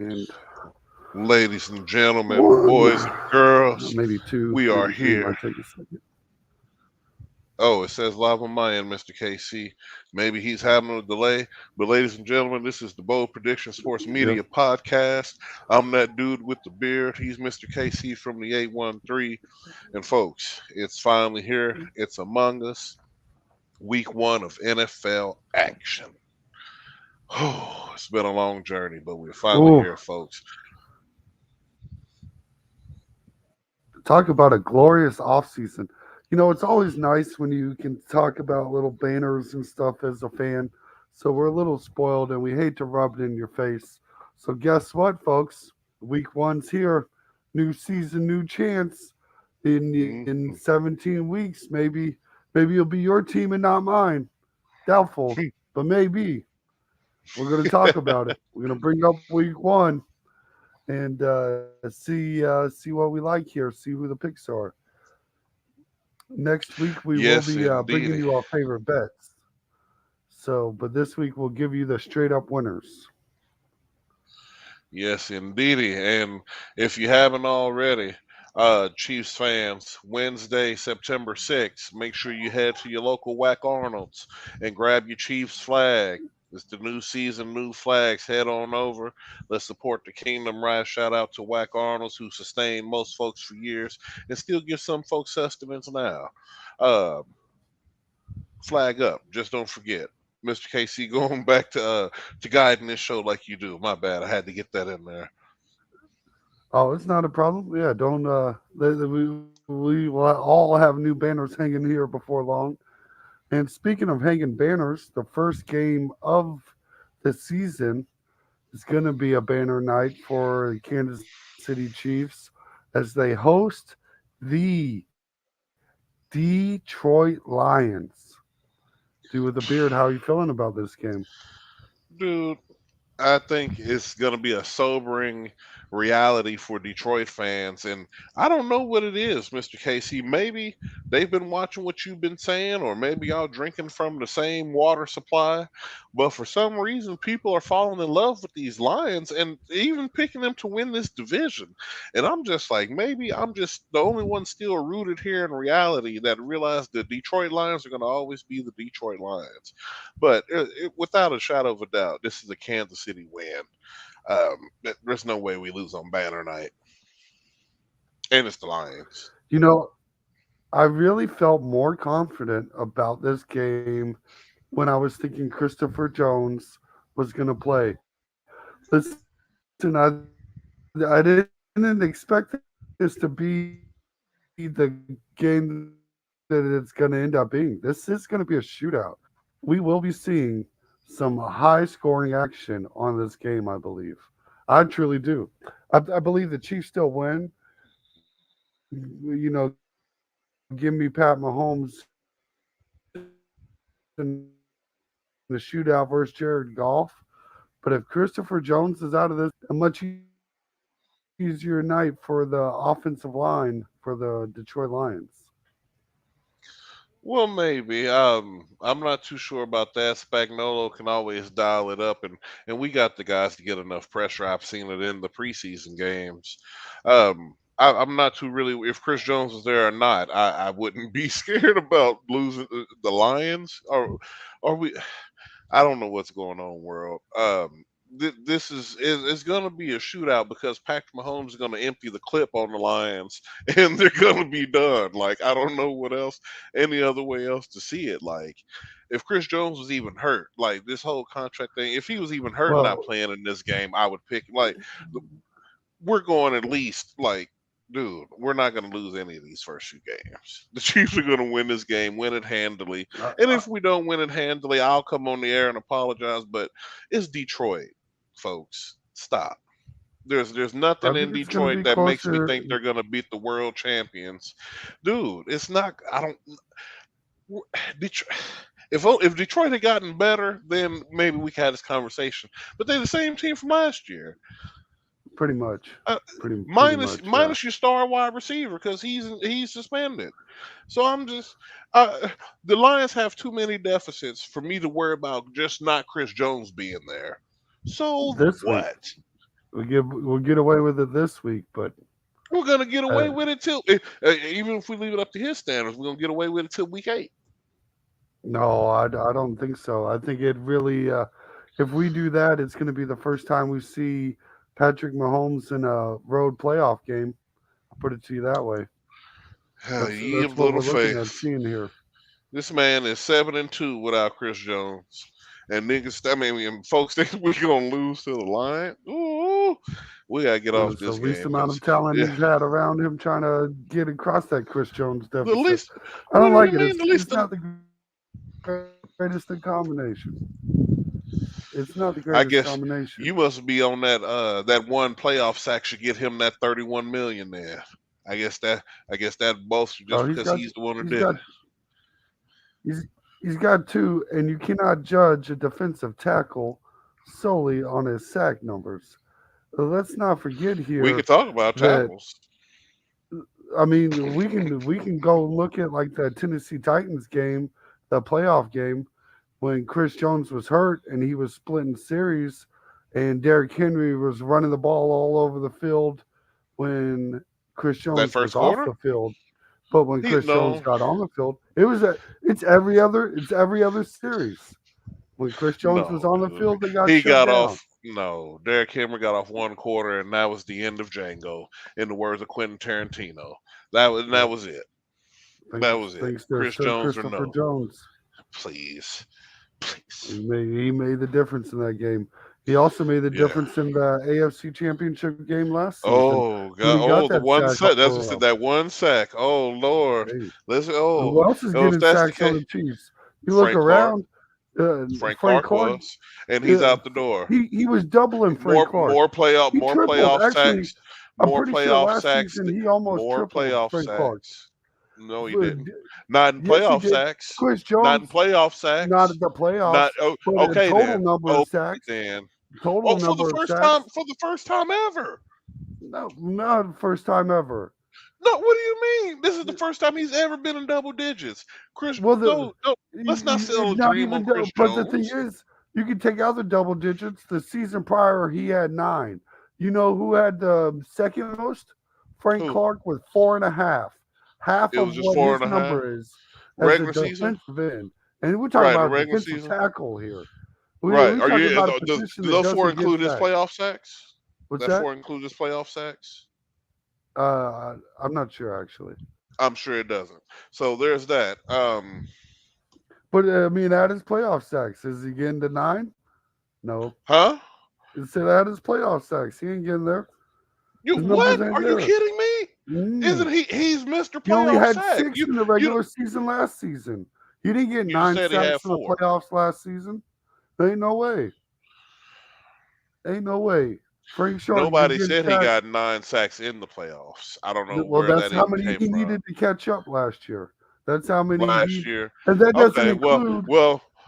And Ladies and gentlemen, one, boys and girls, maybe two, we are maybe three here. might take a second. Oh, it says live on my end, Mr. KC. Maybe he's having a delay. But, ladies and gentlemen, this is the Bold Prediction Sports Yes. Media Podcast. I'm that dude with the beard. He's Mr. KC from the 813. And, folks, it's finally here. It's among us. Week one of NFL action. Oh, it's been a long journey, but we're finally Oh, here, folks. talk about a glorious off season. You know, it's always nice when you can talk about little banners and stuff as a fan. So we're a little spoiled and we hate to rub it in your face. So guess what, folks? Week one's here. New season, new chance. In Mhm. 17 weeks, maybe it'll be your team and not mine. Doubtful, but maybe. We're going to talk about it. We're going to bring up week one and see what we like here. See who the picks are. Next week we will Yes, be bringing indeedy. you our favorite bets. So, but this week we'll give you the straight up winners. Yes, indeedy. And if you haven't already, Chiefs fans, Wednesday, September 6th, make sure you head to your local Whack Arnold's and grab your Chiefs flag. It's the new season, new flags. Head on over. Let's support the Kingdom Rise. Shout out to Whack Arnold's, who sustained most folks for years and still give some folks sustenance now. Uh, Flag up. Just don't forget. Mr. KC, going back to guiding this show like you do. My bad. I had to get that in there. Oh, it's not a problem. Yeah, don't. We will all have new banners hanging here before long. And speaking of hanging banners, the first game of the season is going to be a banner night for the Kansas City Chiefs as they host the Detroit Lions. Dude with the beard, how are you feeling about this game? Dude, I think it's going to be a sobering reality for Detroit fans. And I don't know what it is, Mr. Casey. Maybe they've been watching what you've been saying, or maybe y'all drinking from the same water supply. But for some reason, people are falling in love with these Lions and even picking them to win this division. And I'm just like, maybe I'm just the only one still rooted here in reality that realized the Detroit Lions are going to always be the Detroit Lions. But without a shadow of a doubt, this is a Kansas City win. There's no way we lose on Banner Night, and it's the Lions. You know, I really felt more confident about this game when I was thinking Christopher Jones was going to play. Listen, I didn't expect this to be the game that it's going to end up being. This is going to be a shootout. We will be seeing some high scoring action on this game, I believe. I truly do. I believe the Chiefs still win. Give me Pat Mahomes in the shootout versus Jared Goff. But if Christopher Jones is out of this, it's going to be a much easier night for the offensive line for the Detroit Lions. Well, maybe. I'm not too sure about that. Spagnolo can always dial it up, and we got the guys to get enough pressure. I've seen it in the preseason games. I'm not too really if Chris Jones was there or not. I wouldn't be scared about losing the Lions. Or we. I don't know what's going on, world. This is it's going to be a shootout because Patrick Mahomes is going to empty the clip on the Lions, and they're going to be done. Like I don't know what else, any other way else to see it. Like if Chris Jones was even hurt, like this whole contract thing, if he was even hurt and not Well, playing in this game, I would pick like we're going at least like. Dude, we're not going to lose any of these first few games. The Chiefs are going to win this game, win it handily. And uh, if we don't win it handily, I'll come on the air and apologize. But it's Detroit, folks. Stop. There's nothing I in think it's going to Detroit be that makes me closer. think they're gonna beat the world champions, dude. It's not. I don't. Detroit. If Detroit had gotten better, then maybe we could have this conversation. But they're the same team from last year. Pretty much. Uh, Pretty much, yeah. minus your star wide receiver because he's suspended. So I'm just the Lions have too many deficits for me to worry about just not Chris Jones being there. So This week, what? we'll get away with it this week, but We're gonna get away with it till even if we leave it up to his standards, we're gonna get away with it till week 8. no, I don't think so. I think it really, if we do that, it's going to be the first time we see Patrick Mahomes in a road playoff game. I'll put it to you that way. Ye That's of what little we're looking at faith. seeing here. This man is 7-2 without Chris Jones. And niggas, I mean, folks think we're gonna lose to the Lions. Ooh, we gotta get off It's the this least game amount because of talent yeah, he's had around him trying to get across that Chris Jones the deficit. least. I don't What do like you it. mean? The least. It's not the greatest in combination. It's not the I greatest guess combination. you must be on that one playoff sack should get him that 31 million there. I guess that both just because he's the one who he's did got it. he's he's got two, and you cannot judge a defensive tackle solely on his sack numbers. Let's not forget We here could talk about that tackles. I mean we can go look at like the Tennessee Titans game, the playoff game, when Chris Jones was hurt and he was splitting series, and Derrick Henry was running the ball all over the field when Chris That Jones was first off quarter, the field. But when he Chris Jones no got on the field, it's every other series. When Chris Jones was no on the dude. field, they got He shut got down. off. No, Derrick Henry got off one quarter, and that was the end of Django. In the words of Quentin Tarantino, that Yep. was it. That was it. Thanks to Chris Sir Jones or Christopher no, Jones. please. He made the difference in that game. He also made the Yeah. difference in the AFC Championship game last season Oh when God! he got Oh, the that one sack sack. That's what over said. him. That one sack. Oh Lord. Hey, Let's. who else is If getting that's the sacks on case, the Chiefs? You look Frank Clark. around, Frank Frank Clark Clark. was, and he's out the door. He was doubling Frank Clark. He More tripled. playoff Actually, sacks, I'm more pretty sure playoff last sacks, season he almost more tripled playoff Frank Clark. sacks. No, he But didn't. Not in yes, he playoff did. sacks. Chris Not in Jones, playoff not sacks. at the playoffs, Not oh, but a okay total then. number of Okay sacks. then. Total Oh, for number of sacks. the first time ever. No, not the first time ever. No, what do you mean? This is the first time he's ever been in double digits. Chris, Well, no, let's not sell a not dream even. on Chris But the thing Jones. is, you can take out the double digits. The season prior, he had 9. You know who had the second most? Frank Who? Clark with 4.5. Half It of was just what four his and a half number is as a regular season. defensive end. And we're talking Right, the about a regular defensive season. tackle here. Right. We're Are talking you? about a position Do that those 4 doesn't get include his sacked. playoff sacks? What's That that? 4 include his playoff sacks? I'm not sure actually. I'm sure it doesn't. So there's that. But I mean, at his playoff sacks, is he getting to 9? No. Huh? It's at his playoff sacks. He ain't getting there. You His numbers what? ain't Are you there. kidding me? Isn't Mm. he's Mr. He only Playoff had Sack. 6 in the regular season last season. He didn't get You just 9 said he had sacks in the 4. playoffs last season. There ain't no way. Ain't no way. Frank Sharp Nobody getting said he sacks. got 9 sacks in the playoffs. I don't know Well, where that's that how even many came he from. needed to catch up last year. That's how many Last year. and that doesn't Okay, include.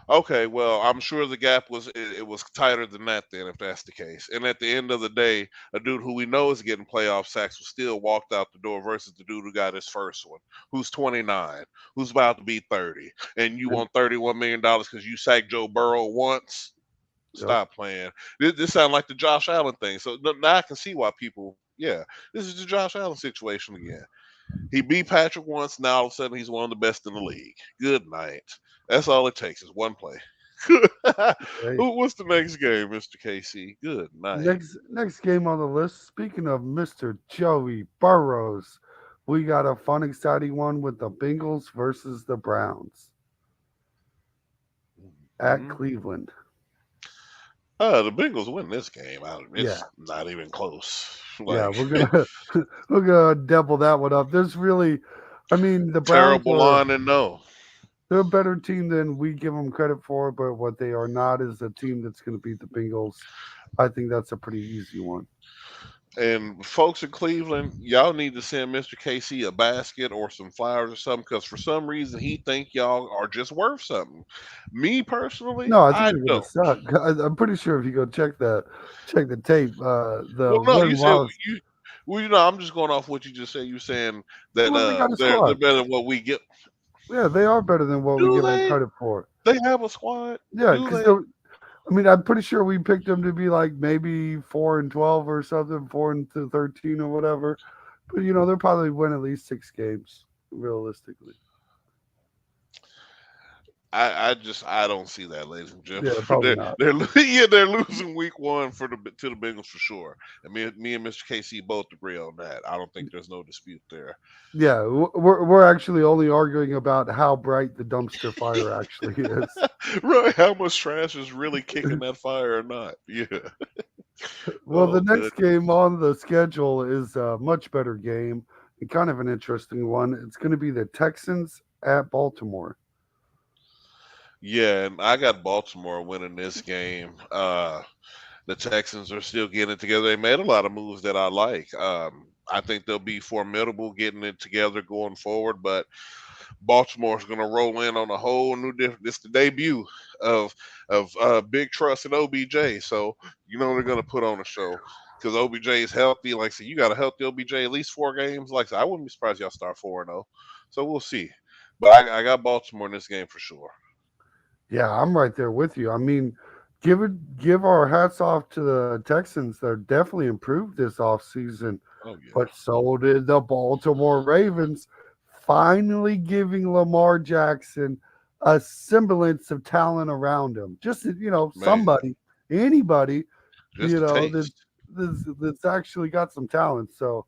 okay, well, I'm sure the gap was it was tighter than that then, if that's the case. And at the end of the day, a dude who we know is getting playoff sacks was still walked out the door versus the dude who got his first one, who's 29, who's about to be 30, and you want $31 million because you sacked Joe Burrow once. Stop playing. This sounds like the Josh Allen thing. So now I can see why people. Yeah, this is the Josh Allen situation again. He beat Patrick once. Now all of a sudden he's one of the best in the league. Good night. That's all it takes is one play. Hey, What's the next game, Mr. KC? Good night. next game on the list. Speaking of Mr. Joey Burrows, we got a fun, exciting one with the Bengals versus the Browns at Cleveland. The Bengals win this game. It's not even close. Yeah, we're gonna double that one up. There's really, I mean, the Browns terrible line and no. They're a better team than we give them credit for, but what they are not is a team that's going to beat the Bengals. I think that's a pretty easy one. And folks in Cleveland, y'all need to send Mr. KC a basket or some flowers or something, because for some reason he think y'all are just worth something. Me personally, no, I think I they're don't. going to suck. I'm pretty sure if you go check the tape, You said you. Well, I'm just going off what you just said. You're saying that they're better than what we get. Yeah, they are better than what we give them credit for. They have a squad. Yeah, because I mean, I'm pretty sure we picked them to be like maybe 4-12 or something, 4-13 or whatever. But they'll probably win at least 6 games realistically. I don't see that, ladies and Yeah, gentlemen. probably not. Yeah, they're losing week one to the Bengals for sure. And me and Mr. KC both agree on that. I don't think there's no dispute there. Yeah, we're actually only arguing about how bright the dumpster fire actually is. Right? How much trash is really kicking that fire or not? Yeah. Well, the Oh next goodness. game on the schedule is a much better game and kind of an interesting one. It's going to be the Texans at Baltimore. Yeah, and I got Baltimore winning this game. The Texans are still getting it together. They made a lot of moves that I like. I think they'll be formidable getting it together going forward, but Baltimore's going to roll in on a whole new different. It's the debut of Big Trust and OBJ, so they're going to put on a show because OBJ is healthy. Like I said, you got a healthy OBJ at least 4 games. Like I said, I wouldn't be surprised y'all start 4-0. So we'll see. But I got Baltimore in this game for sure. Yeah, I'm right there with you. I mean, give our hats off to the Texans. They're definitely improved this offseason, Oh yeah, but so did the Baltimore Ravens, finally giving Lamar Jackson a semblance of talent around him. Just man, somebody, anybody, just a that taste. that's actually got some talent. So,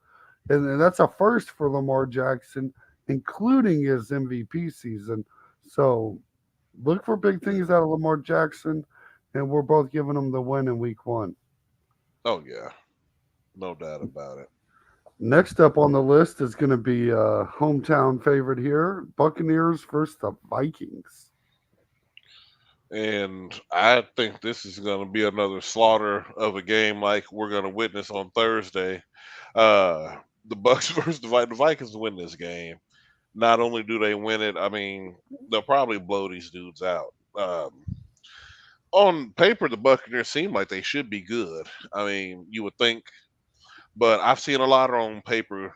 and that's a first for Lamar Jackson, including his MVP season. So look for big things out of Lamar Jackson, and we're both giving him the win in week one. Oh yeah, no doubt about it. Next up on the list is going to be a hometown favorite here, Buccaneers versus the Vikings. And I think this is going to be another slaughter of a game like we're going to witness on Thursday. The Bucks versus the Vikings win this game. Not only do they win it, I mean they'll probably blow these dudes out. On paper, the Buccaneers seem like they should be good. I mean, you would think, but I've seen a lot of on paper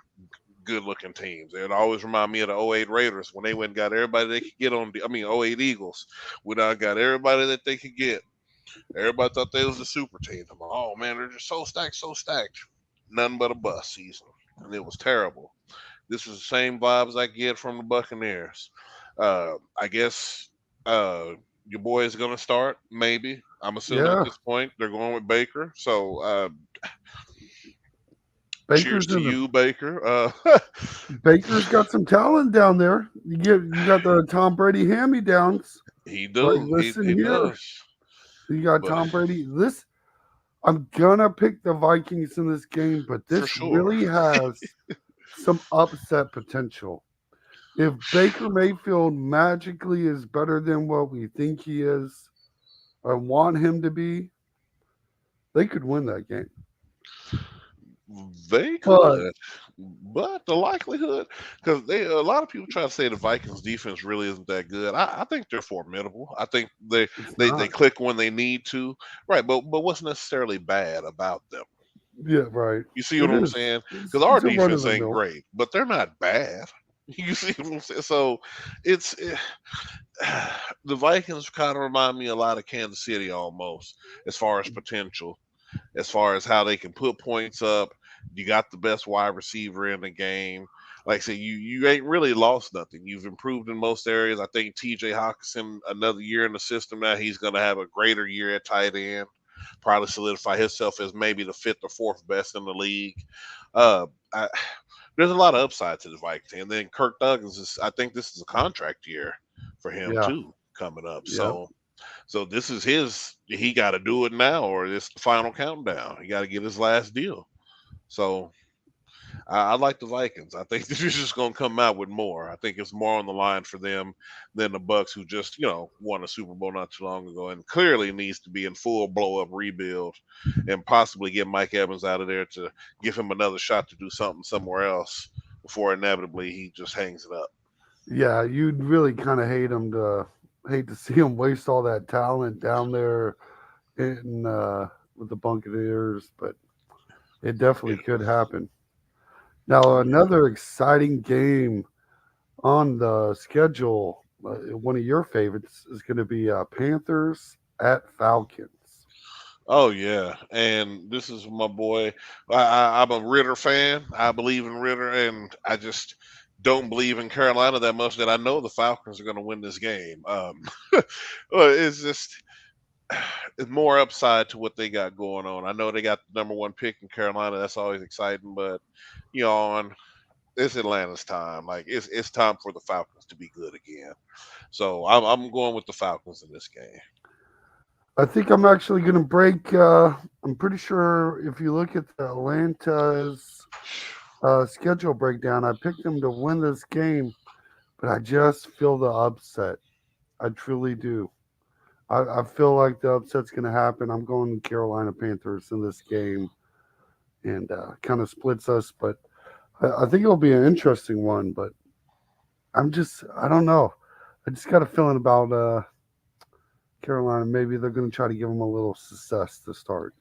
good looking teams. It always remind me of the '08 Raiders when they went and got everybody they could get on. I mean, '08 Eagles when I got everybody that they could get. Everybody thought they was a super team. I'm like, oh man, they're just so stacked, so stacked. Nothing but a bust season, and it was terrible. This is the same vibes I get from the Buccaneers. I guess your boy is going to start. Maybe I'm assuming at Yeah, this point they're going with Baker. So cheers Baker's to in the you, Baker. Baker's got some talent down there. You got the Tom Brady hand me downs, he but do. listen He here, does. you got But Tom Brady. This I'm gonna pick the Vikings in this game, but for this sure. really has some upset potential. If Baker Mayfield magically is better than what we think he is, I want him to be, they could win that game. They But could, but the likelihood, because they a lot of people try to say the Vikings defense really isn't that good. I think they're formidable. I think it's they not. click when they need to, right? But what's necessarily bad about them? Yeah, right. You see what It I'm is. saying? Because our It's a run of defense the ain't mill. great, but they're not bad. You see what I'm saying? So it's the Vikings kind of remind me a lot of Kansas City almost as far as potential, as far as how they can put points up. You got the best wide receiver in the game. Like I said, you ain't really lost nothing. You've improved in most areas. I think TJ Hawkinson, another year in the system now, he's going to have a greater year at tight end. Probably solidify himself as maybe the fifth or fourth best in the league. Uh, I, there's a lot of upside to the Vikings, and then Kirk Douglas is. I think this is a contract year for him Yeah, too coming up. yeah. So this is his. He got to do it now, or it's the final countdown. He got to get his last deal. So I like the Vikings. I think they're just going to come out with more. I think it's more on the line for them than the Bucks, who just won a Super Bowl not too long ago, and clearly needs to be in full blow up rebuild, and possibly get Mike Evans out of there to give him another shot to do something somewhere else before inevitably he just hangs it up. Yeah, you'd really kind of hate to see him waste all that talent down there in with the Buccaneers, but it Yeah, definitely could happen. Now, yeah. another exciting game on the schedule, one of your favorites is going to be Panthers at Falcons. Oh yeah, and this is my boy. I'm a Ritter fan. I believe in Ritter, and I just don't believe in Carolina that much. That I know the Falcons are going to win this game. Well, it's just it's more upside to what they got going on. I know they got the number one pick in Carolina. That's always exciting, but on it's Atlanta's time. Like it's time for the Falcons to be good again. So I'm going with the Falcons in this game. I think I'm actually going to break. I'm pretty sure if you look at the Atlanta's schedule breakdown, I picked them to win this game, but I just feel the upset. I truly do. I feel like the upset's going to happen. I'm going Carolina Panthers in this game, and kind of splits us. But I think it'll be an interesting one. But I don't know. I just got a feeling about Carolina. Maybe they're going to try to give them a little success to start.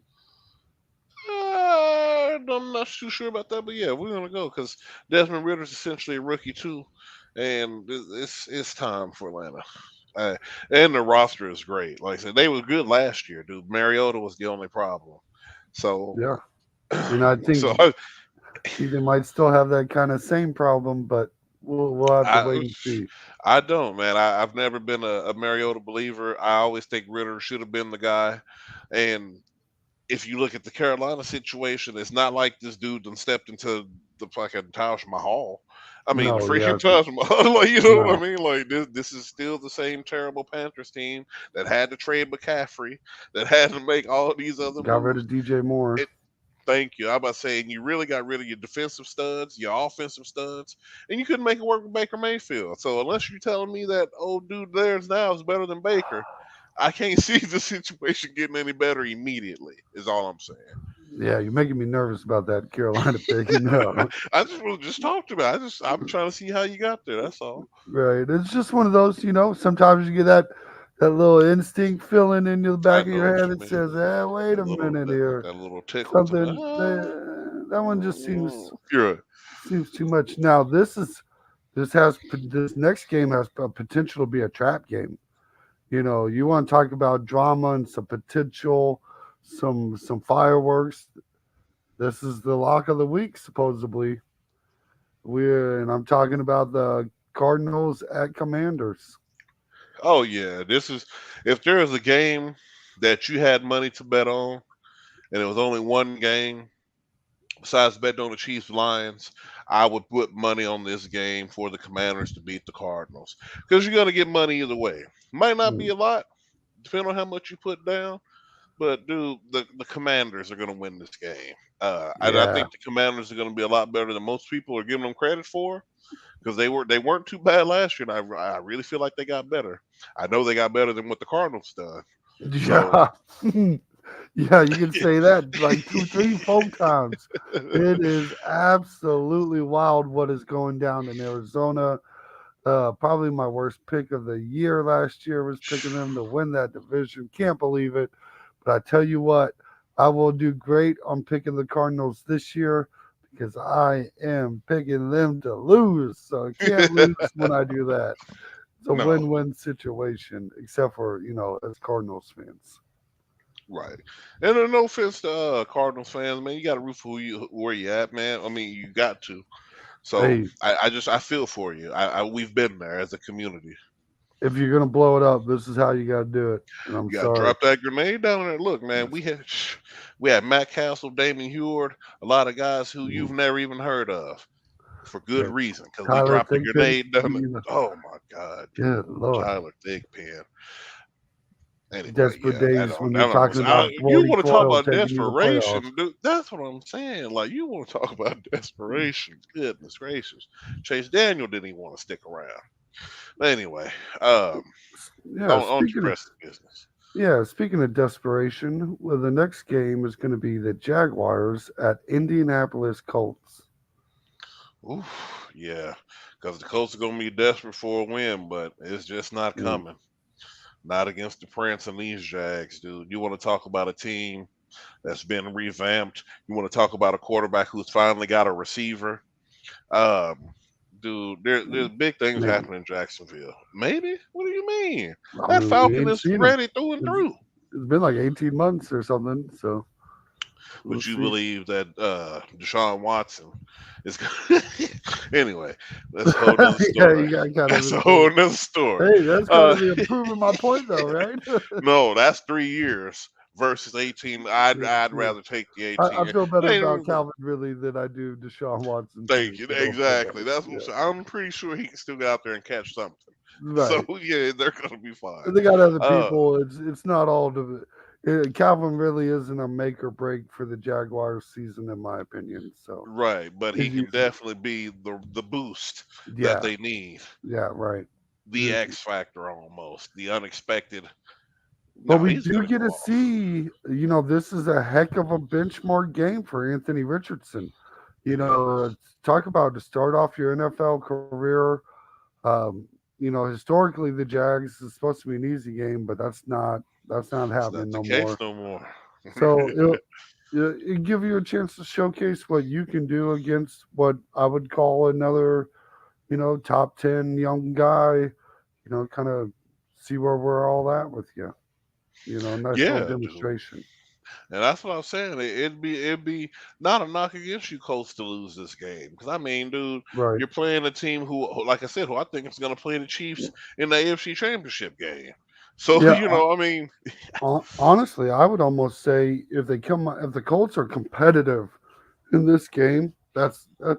I'm not too sure about that, but yeah, we're gonna go because Desmond Ritter's essentially a rookie too, and it's time for Atlanta. Uh, and the roster is great. Like I said, they were good last year, dude. Mariota was the only problem. So, Yeah, and I think so they might still have that kind of same problem, but we'll have to wait I, and see. I don't, man. I've never been a Mariota believer. I always think Ritter should have been the guy, and if you look at the Carolina situation, it's not like this dude done stepped into the fucking Taj Mahal. I mean, the No, he freaking hasn't. Taj Mahal. Like, you know what I No, mean? Like, this is still the same terrible Panthers team that had to trade McCaffrey, that had to make all these other got rid moves. of DJ Moore. It, thank you. I'm about saying you really got rid of your defensive studs, your offensive studs, and you couldn't make it work with Baker Mayfield. So unless you're telling me that old dude there's now is better than Baker, I can't see the situation getting any better immediately. Is all I'm saying. Yeah, you're making me nervous about that Carolina pick. I just want to just talk to me. I'm trying to see how you got there. That's all. Right. It's just one of those, sometimes you get that little instinct feeling in the I back of know your what head you that mean. says, wait That a little minute here. that little tickle to Something the that one just you're right. seems too much. Now this next game has a potential to be a trap game. You want to talk about drama and some potential, some fireworks. This is the lock of the week, supposedly. And I'm talking about the Cardinals at Commanders. Oh yeah, this is if there is a game that you had money to bet on, and it was only one game besides betting on the Chiefs Lions, I would put money on this game for the Commanders to beat the Cardinals because you're gonna get money either way. Might not be Mm, a lot, depending on how much you put down. But dude, the Commanders are going to win this game. I Yeah, think the Commanders are going to be a lot better than most people are giving them credit for because they weren't too bad last year, and I really feel like they got better. I know they got better than what the Cardinals done. So yeah, yeah. You can say that like two, three, 4 times. It is absolutely wild what is going down in Arizona. Probably my worst pick of the year last year was picking them to win that division. Can't believe it. But I tell you what, I will do great on picking the Cardinals this year because I am picking them to lose. So I can't lose when I do that. It's a no, win-win situation, except for as Cardinals fans. right. And no offense to Cardinals fans, man, you got to root for where you at, man. I mean, you got to. So Hey, I feel for you. We've been there as a community. if you're gonna blow it up, this is how you got to do it. And I'm You got to sorry. drop that grenade down there. Look, man, we had Matt Castle, Damon Heward, a lot of guys who you've Mhm. never even heard of for good Yeah, reason because we Tyler dropped the Thigpen. grenade down. Oh my God, Good lord. Tyler Thigpen. Anyway, Desperate yeah, days when you're talking about you 40 want to talk Coil about taking you to playoffs. desperation, dude? That's what I'm saying. Like you want to talk about desperation? Goodness gracious, Chase Daniel didn't even want to stick around. But anyway, Yeah, on to press the business. speaking of desperation, well, the next game is going to be the Jaguars at Indianapolis Colts. Oof, yeah, because the Colts are gonna be desperate for a win, but it's just not Mm, coming. Not against the Prince and these Jags, dude. You want to talk about a team that's been revamped? You want to talk about a quarterback who's finally got a receiver? Um, dude, there's big things Maybe. happening in Jacksonville. Maybe? What do you mean? I That mean, we Falcon ain't is seen them. ready through and It's, through. It's been like 18 months or something. So we'll Would you see. believe that Deshaun Watson is going anyway, that's a whole nother Yeah, story. you got kind of That's a insane. whole nother story. Hey, that's kind Uh, of improving my point, though, right? no, that's 3 years versus 18. It's I'd true. rather take the I 18. feel It better ain't about even- Calvin Ridley than I do Deshaun Watson too. Thank you. So I feel Exactly. better. That's what I'm Yeah, saying. I'm pretty sure he can still get out there and catch something. So right. yeah, they're gonna be fine. And they got other Uh, people. It's not all to. Calvin really isn't a make or break for the Jaguars season, in my opinion. So right, but he it's can usually, definitely be the boost that yeah, they need. yeah, right. The X factor almost, the unexpected. But No, we he's do gonna get go to off. see, this is a heck of a benchmark game for Anthony Richardson. Talk about to start off your NFL career. Um, historically the Jags is supposed to be an easy game, but that's not It's not happening the no case more. no more. So it'll give you a chance to showcase what you can do against what I would call another, top 10 young guy. Kind of see where we're all at with you. Nice little Yeah, dude. demonstration. And that's what I'm saying. It'd be not a knock against you, Colts, to lose this game. Because I mean, dude, Right. you're playing a team like I said, who I think is going to play the Chiefs in the AFC Championship game. So Yeah. I mean, Honestly, I would almost say if the Colts are competitive in this game, that's a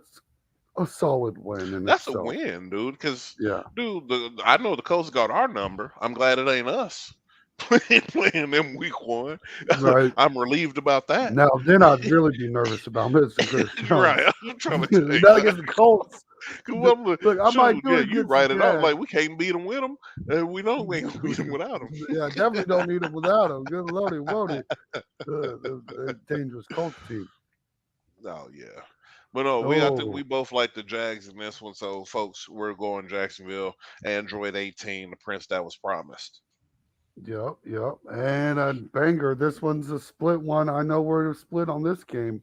solid win in that's a itself. win, dude. Because, Yeah. dude, I know the Colts got our number. I'm glad it ain't us playing them week 1. Right. I'm relieved about that. Now, then I'd really be nervous about Mr. Chris You're right. Jones. I'm trying to tell you Not that. against the Colts. 'Cause what I'm Look, I might shoot, do yeah, it you against the write it off Jags. like we can't beat them with them, and we know we ain't gonna beat them without them. Yeah, definitely don't need him without him. Good lordy, wody. Dangerous Colts team. Oh yeah, but no, I think we Oh, both like the Jags in this one. So folks, we're going Jacksonville. Android 18, the prince that was promised. yep, yep. And a banger. This one's a split one. I know we're split on this game.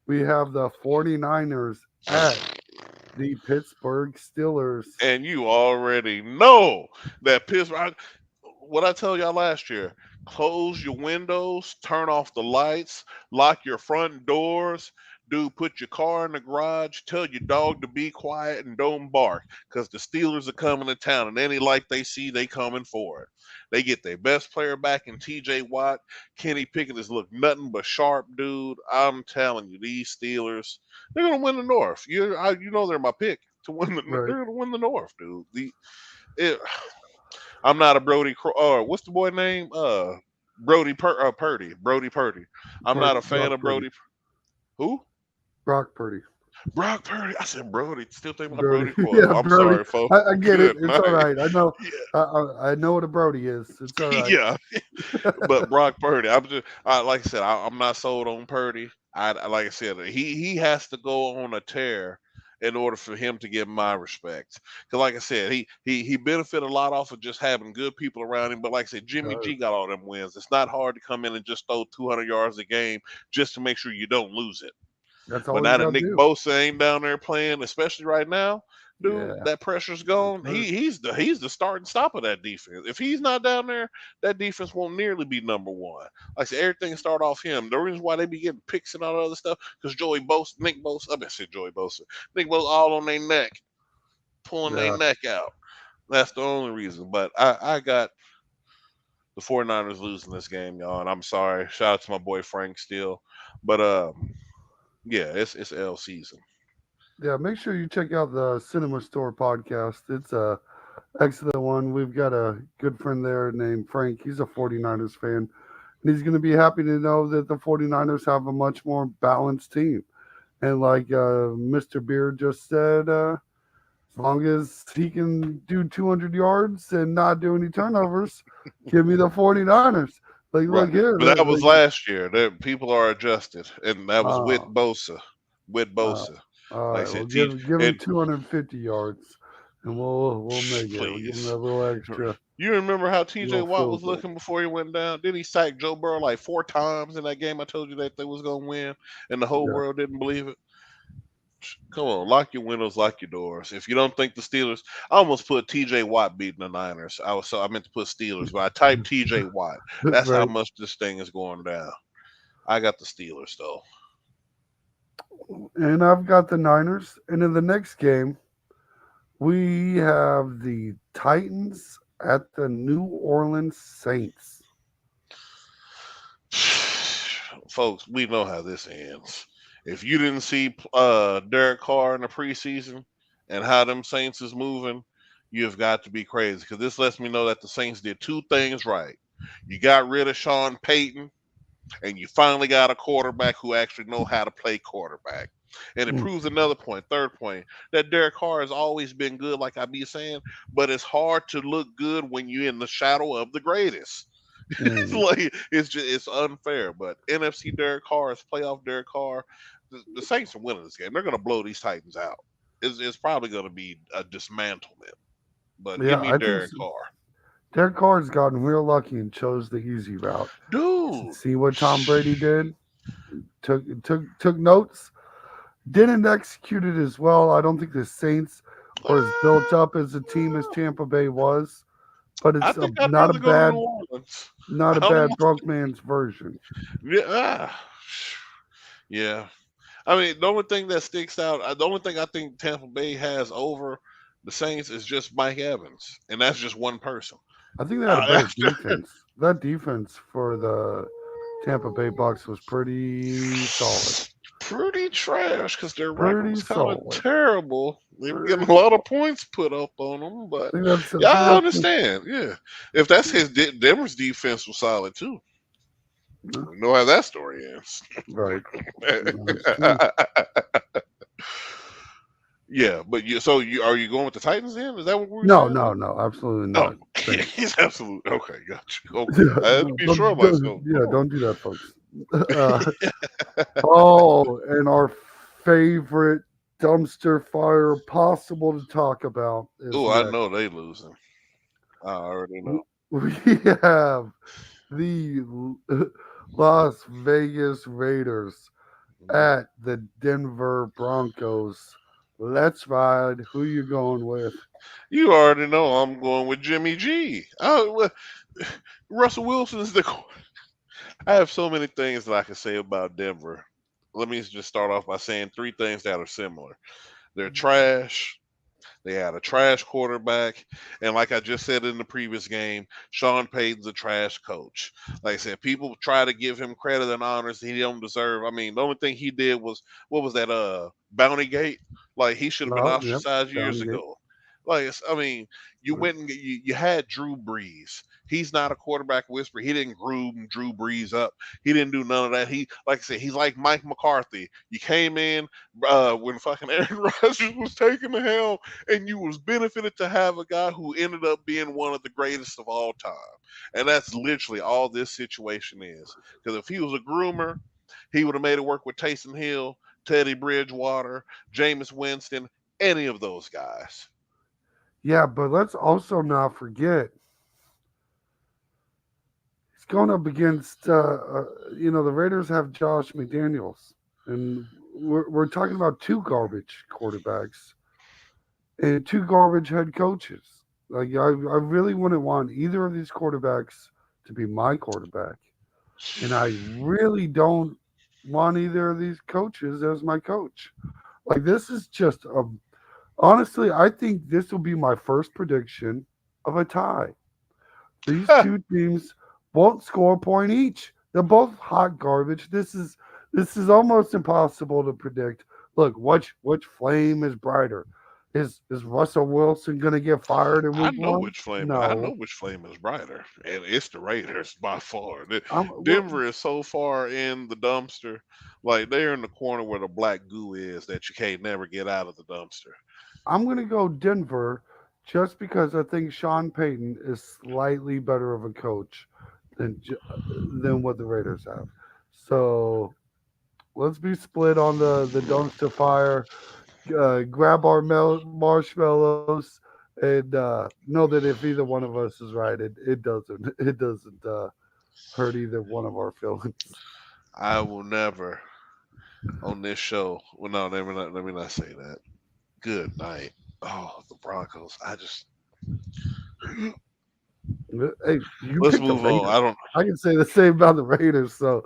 We have the 49ers at the Pittsburgh Steelers. And you already know that Pittsburgh. What I tell y'all last year: close your windows, turn off the lights, lock your front doors. Dude, put your car in the garage. Tell your dog to be quiet and don't bark, because the Steelers are coming to town, and any light they see, they coming for it. They get their best player back in T.J. Watt. Kenny Pickett has looked nothing but sharp, dude. I'm telling you, these Steelers, they're gonna win the North. You know they're my pick to win the. Right. They're gonna win the North, dude. It, I'm not a Brody. What's the boy name? Purdy. Brody Purdy. I'm not a fan Brock of Purdy. Brody. Who? Brock Purdy. Brock Purdy. I said Brody. Still think about Brody. Brody Coyle. Yeah, I'm Brody. sorry, folks. I get it. Good It's all night. right. I know. I know what a Brody is. It's all right. Yeah, but Brock Purdy. Like I said, I'm not sold on Purdy. Like I said, he has to go on a tear in order for him to get my respect. Because like I said, he benefited a lot off of just having good people around him. But like I said, Jimmy G got all them wins. It's not hard to come in and just throw 200 yards a game just to make sure you don't lose it. That's But all you now that got to Nick do. Bosa ain't down there playing, especially right now, dude, Yeah. that pressure's gone. Hurt. He's the start and stop of that defense. If he's not down there, that defense won't nearly be number one. Like I said, everything start off him. The reason why they be getting picks and all that other stuff, because Nick Bosa, I said Joey Bosa, Nick Bosa all on their neck, pulling their Yeah. neck out. That's the only reason. But I got the 49ers losing this game, y'all, and I'm sorry. Shout out to my boy Frank still. But yeah, it's L season. Yeah. Make sure you check out the Cinema Store podcast. It's a excellent one. We've got a good friend there named Frank. He's a 49ers fan. And he's going to be happy to know that the 49ers have a much more balanced team. And like Mr. Beard just said, as long as he can do 200 yards and not do any turnovers, give me the 49ers. Like, Right. look here. But that was last year. That people are adjusted. And that was with Uh, Bosa. With Bosa. all Like I right. Well, said, give him and 250 yards, and we'll make it. We'll give him please. a little extra, You remember how TJ little Watt field was goal. looking before he went down? Did he sack Joe Burrow like 4 times in that game? I told you that they was gonna win, and the whole Yeah. world didn't believe it. Come on, lock your windows, lock your doors. If you don't think the Steelers, I almost put T.J. Watt beating the Niners. I meant to put Steelers, but I typed T.J. Watt. That's how Right. much this thing is going down. I got the Steelers though. And I've got the Niners. And in the next game, we have the Titans at the New Orleans Saints. Folks, we know how this ends. If you didn't see Derek Carr in the preseason and how them Saints is moving, you've got to be crazy because this lets me know that the Saints did two things right. You got rid of Sean Payton, and you finally got a quarterback who actually know how to play quarterback. And it Mm, proves another point, third point, that Derek Carr has always been good, like I be saying, but it's hard to look good when you're in the shadow of the greatest. It's mm. like it's unfair. But NFC Derek Carr is playoff Derek Carr. The Saints are winning this game. They're going to blow these Titans out. It's probably going to be a dismantlement. But give Yeah, me I think Derek so. Carr, Derek Carr's gotten real lucky and chose the easy route. dude. See what Tom Brady did? Took notes. Didn't execute it as well. I don't think the Saints are as built up as a team as Tampa Bay was, but I it's think I'd not a rather go to New bad Orleans. not a I don't. bad broke man's version. Yeah, yeah. I mean, the only thing that sticks out, the only thing I think Tampa Bay has over the Saints is just Mike Evans, and that's just one person. I think they had a better That's just defense. That defense for the Tampa Bay Bucks was pretty solid. pretty trash because their record Pretty was kind of solid. terrible. They were getting a Pretty lot of solid. points put up on them, but I yeah, think I that's understand. Yeah, if that's his Denver's defense was solid too. yeah, We know how that story ends. right. That's true. Yeah, but you are you going with the Titans then? Is that what we were No, saying? no, no, absolutely Oh, not. Saints. he's absolute. Okay, got you. Okay, Yeah, I had to no, be sure of myself. yeah, don't do that, folks. Uh, oh, and our favorite dumpster fire possible to talk about is Oh, I next. know they losing. I already know. We have the Las Vegas Raiders Mhm. at the Denver Broncos. Let's ride. Who you going with? You already know I'm going with Jimmy G. Oh, well, Russell Wilson's the. I have so many things that I can say about Denver. Let me just start off by saying three things that are similar. They're trash. They had a trash quarterback, and like I just said in the previous game, Sean Payton's a trash coach. Like I said, people try to give him credit and honors he don't deserve. I mean, the only thing he did was what was that? Bounty Gate. Like he should have been Oh, yep, ostracized years Downgate. ago. Like I mean, you went and you had Drew Brees. He's not a quarterback whisperer. He didn't groom Drew Brees up. He didn't do none of that. He, like I said, he's like Mike McCarthy. You came in when fucking Aaron Rodgers was taking the helm, and you was benefited to have a guy who ended up being one of the greatest of all time. And that's literally all this situation is. Because if he was a groomer, he would have made it work with Taysom Hill, Teddy Bridgewater, Jameis Winston, any of those guys. Yeah, but let's also not forget he's going up against the Raiders have Josh McDaniels, and we're talking about two garbage quarterbacks and two garbage head coaches. Like I really wouldn't want either of these quarterbacks to be my quarterback, and I really don't want either of these coaches as my coach. Like this is just a honestly, I think this will be my first prediction of a tie. These two teams won't score a point each. They're both hot garbage. This is almost impossible to predict. Look, which flame is brighter? Is Russell Wilson gonna get fired in I week know one? which flame. I know No. which flame is brighter, and it's the Raiders by far. Well, Denver is so far in the dumpster, like they're in the corner where the black goo is that you can't never get out of the dumpster. I'm gonna go Denver just because I think Sean Payton is slightly better of a coach than what the Raiders have. So let's be split on the dumpster fire. Grab our marshmallows and know that if either one of us is right, it doesn't hurt either one of our feelings. I will never on this show. Well, no, let me not say that. Good night. Oh, the Broncos. Hey, you Let's picked the move on. Raiders. I don't. I can say the same about the Raiders. So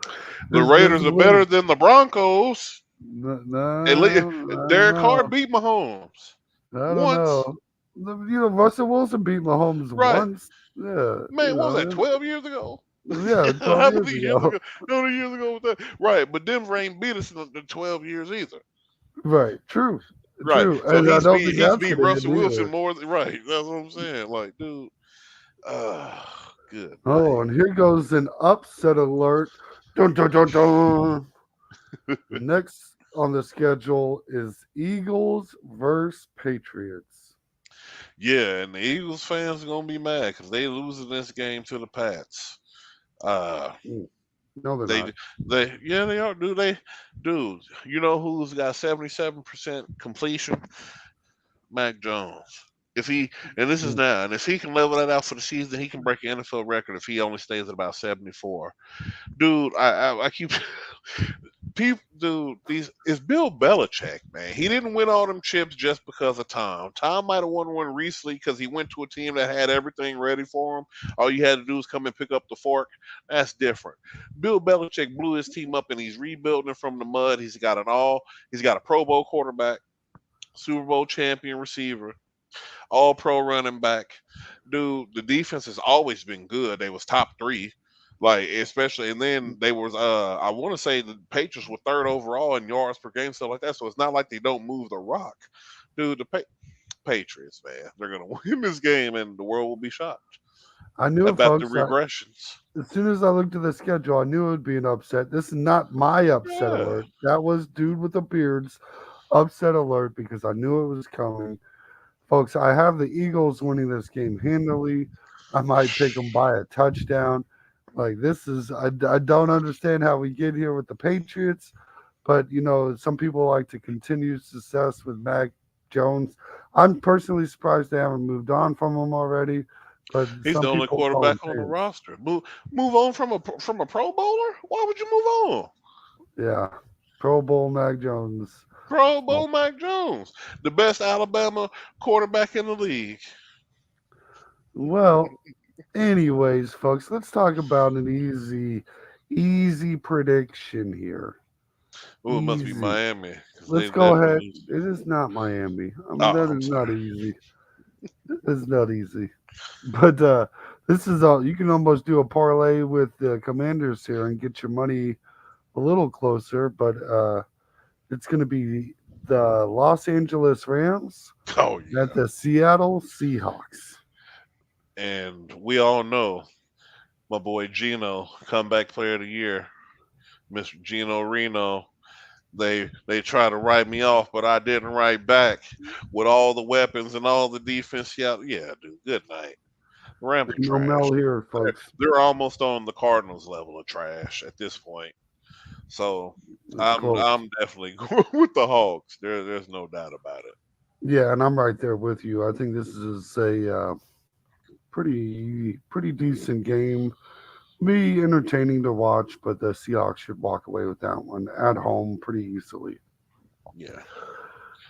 The this Raiders is are better winning. than the Broncos. No, At least I don't Derek Carr know. beat Mahomes I don't once. know. Russell Wilson beat Mahomes Right. once. Yeah, Man, what was that, 12 years ago? yeah, 12 How years many years ago. ago? How many years ago was that? Right, but Denver ain't beat us in the 12 years either. Right, true, Right. true. So And I don't think he's that's beat going to Russell end Wilson either. more than right. That's what I'm saying. Like, dude, uh good night. Oh, and here goes an upset alert. Dun, dun, dun, dun. Next on the schedule is Eagles versus Patriots. Yeah, and the Eagles fans are gonna be mad because they losing this game to the Pats. Uh No, they're they not. yeah, they are. Dude, you know who's got 77% completion? Mac Jones. If he and this is now, and if he can level that out for the season, he can break an NFL record if he only stays at about 74. Dude, I keep people, dude. These is Bill Belichick, man. He didn't win all them chips just because of Tom. Tom might have won one recently because he went to a team that had everything ready for him. All you had to do was come and pick up the fork. That's different. Bill Belichick blew his team up, and he's rebuilding it from the mud. He's got it all. He's got a Pro Bowl quarterback, Super Bowl champion receiver, all pro running back. Dude, the defense has always been good. They was top three. Like especially and then they was I want to say the Patriots were third overall in yards per game, stuff like that. So it's not like they don't move the rock. Dude, the Patriots, man, they're gonna win this game and the world will be shocked I knew it, about the folks. regressions. As soon as I looked at the schedule, I knew it would be an upset. This is not my upset Yeah. alert. That was dude with the beard's upset alert because I knew it was coming. Folks, I have the Eagles winning this game handily. I might take them by a touchdown. Like this is, I don't understand how we get here with the Patriots, but some people like to continue success with Mac Jones. I'm personally surprised they haven't moved on from him already, but He's some the only people call him quarterback on the fans. roster. Move on from a Pro Bowler? Why would you move on? Yeah, Pro Bowl Mac Jones. Pro Bowl Mac Jones, the best Alabama quarterback in the league. Well, anyways, folks, let's talk about an easy prediction here. Oh, it must be Easy. Miami. Let's go ahead. It is not Miami. I mean, that I'm is sorry. not easy. It's not easy. But this is all you can almost do a parlay with the Commanders here and get your money a little closer. But it's going to be the Los Angeles Rams Oh yeah. at the Seattle Seahawks. And we all know my boy Gino, comeback player of the year, Mr. Gino Reno. They try to write me off, but I didn't write back with all the weapons and all the defense. Yeah, dude. Good night. Rams are No trash. Mel here, folks. They're almost on the Cardinals level of trash at this point. So I'm definitely going with the Hawks. There's no doubt about it. Yeah, and I'm right there with you. I think this is a pretty decent game. Be entertaining to watch, but the Seahawks should walk away with that one at home pretty easily. Yeah.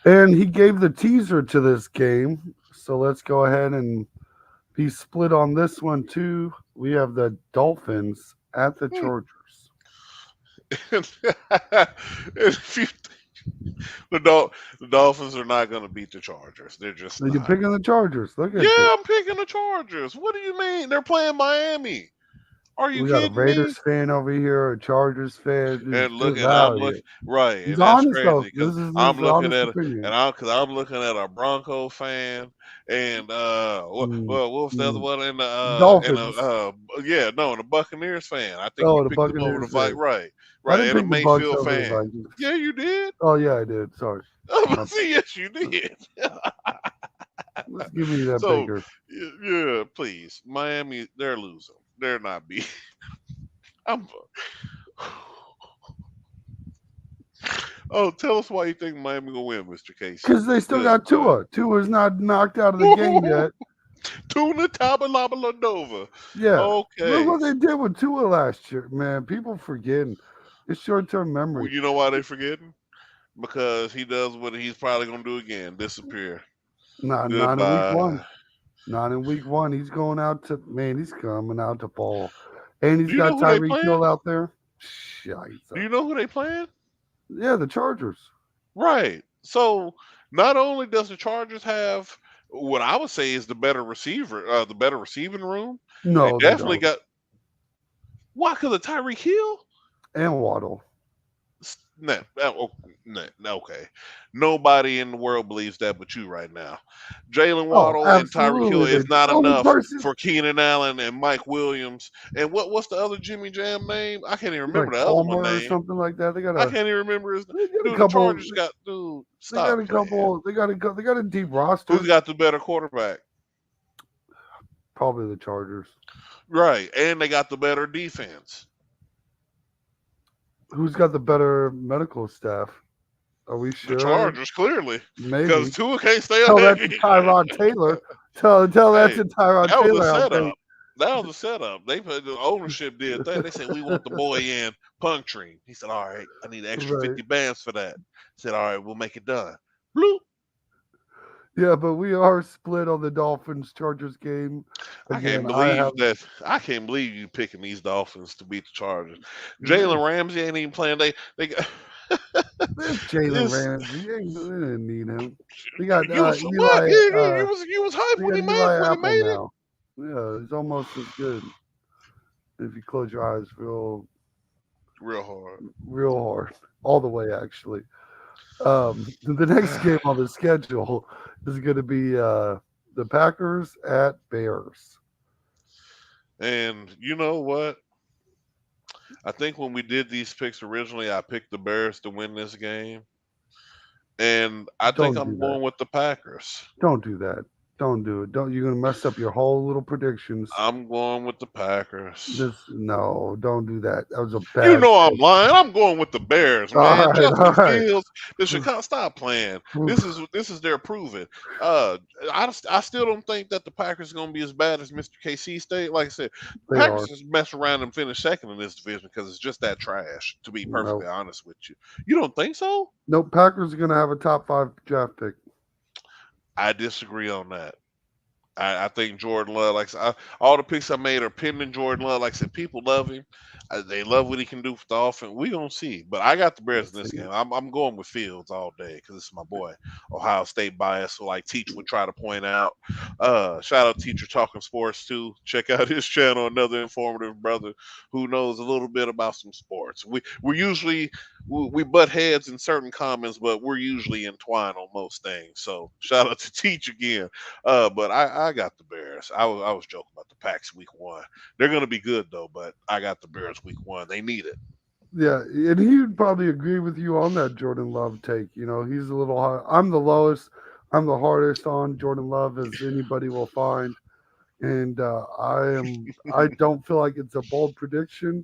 And he gave the teaser to this game, so let's go ahead and be split on this one too. We have the Dolphins at the Chargers. If you the Dolphins are not going to beat the Chargers. They're just So you're not. picking the Chargers. Look at Yeah, you. I'm picking the Chargers. What do you mean? They're playing Miami. Are you We got a kidding me? Raiders fan over here, a Chargers fan. And looking, Wow, I'm looking right, he's and that's honest though. crazy This because is I'm his looking honest at opinion. I'm looking at a Bronco fan, and what was the other one? And Dolphins. and a Buccaneers fan. I think Oh, you the picked them over Buccaneers the fight, fan. right, I and didn't a pick the Bucks Mayfield over the fan. Vikings. Yeah, you did. Oh yeah, I did. Sorry. See, yes, you did. Let's give me that So, Baker. yeah, please, Miami, they're losing. They're not beating. I'm. Oh, tell us why you think Miami gonna win, Mr. Casey. Because they still got Tua. Tua's not knocked out of the game yet. Tuna Tabalaba. Yeah. Okay. Look what they did with Tua last year, man. People forgetting. It's short-term Well, memory. you know why they forgetting? Because he does what he's probably gonna do again: disappear. Not in week one. Goodbye. Not in week one. He's going out to man. He's coming out to ball, and he's Do you know got who they Tyreek playing? Hill out there. Shite. Do you know who they playing? Yeah, the Chargers. Right. So not only does the Chargers have what I would say is the better receiver, the better receiving room, they No, they definitely don't. got why? Because of Tyreek Hill. And Waddle. Okay. Nobody in the world believes that but you right now. Jalen Oh, Waddle and Tyreek Hill absolutely. is The not only enough person for Keenan Allen and Mike Williams. And what's the other Jimmy Jam name? I can't even remember like the other one Palmer or name. something like that. I can't even remember his They got a dude. The couple. Chargers got dude. They got Stop a playing. couple. They got a deep roster. Who's got the better quarterback? Probably the Chargers. Right, and they got the better defense. Who's got the better medical staff? Are we The sure? Chargers, clearly, Maybe. because Tua can't stay Tell on that that. to Tyrod Taylor. Tell that Hey, to Tyrod that was Taylor. a I'll setup. take. That was a setup. They put the ownership did that. They said we want the boy in puncturing. He said, "All right, I need an extra Right. 50 bands for that." Said, "All right, we'll make it done." Bloop. Yeah, but we are split on the Dolphins Chargers game. I can't Again, I have believe that. I can't believe you picking these Dolphins to beat the Chargers. Jalen Ramsey ain't even playing. They got There's Jalen this. Ramsey. They didn't need him. We got You was what? Eli. You was hype We when got he Eli made Apple it. now. Yeah, it's almost as good if you close your eyes Real hard. real hard, all the way actually. The next game on the schedule is going to be the Packers at Bears. And you know what? I think when we did these picks originally, I picked the Bears to win this game. And I think Don't do I'm that. going with the Packers. Don't do that. Don't do it. Don't. You're going to mess up your whole little predictions. I'm going with the Packers. No, don't do that. That was a bad. You know I'm lying. I'm going with the Bears, man. All right, Justin all right. Fields, the Chicago. Stop playing. This is their proven. I still don't think that the Packers are going to be as bad as Mr. KC State. Like I said, the They Packers are. just mess around and finish second in this division because it's just that trash. To be perfectly No. honest with you, you don't think so? Nope. Packers are going to have a top 5 draft pick. I disagree on that. I think Jordan Love, like all the picks I made are pending Jordan Love. Like I said, people love him. They love what he can do for the offense. We gonna see, but I got the Bears in this game. I'm going with Fields all day because it's my boy. Ohio State bias, so like Teacher would try to point out. Shout out Teacher Talking Sports too. Check out his channel. Another informative brother who knows a little bit about some sports. We usually we butt heads in certain comments, but we're usually entwined on most things. So shout out to Teach again. But I got the Bears. I was joking about the Packs week 1. They're gonna be good though, but I got the Bears week 1. They need it. Yeah, and he would probably agree with you on that Jordan Love take. You know, he's a little high. I'm the lowest. I'm the hardest on Jordan Love as anybody will find, and I don't feel like it's a bold prediction,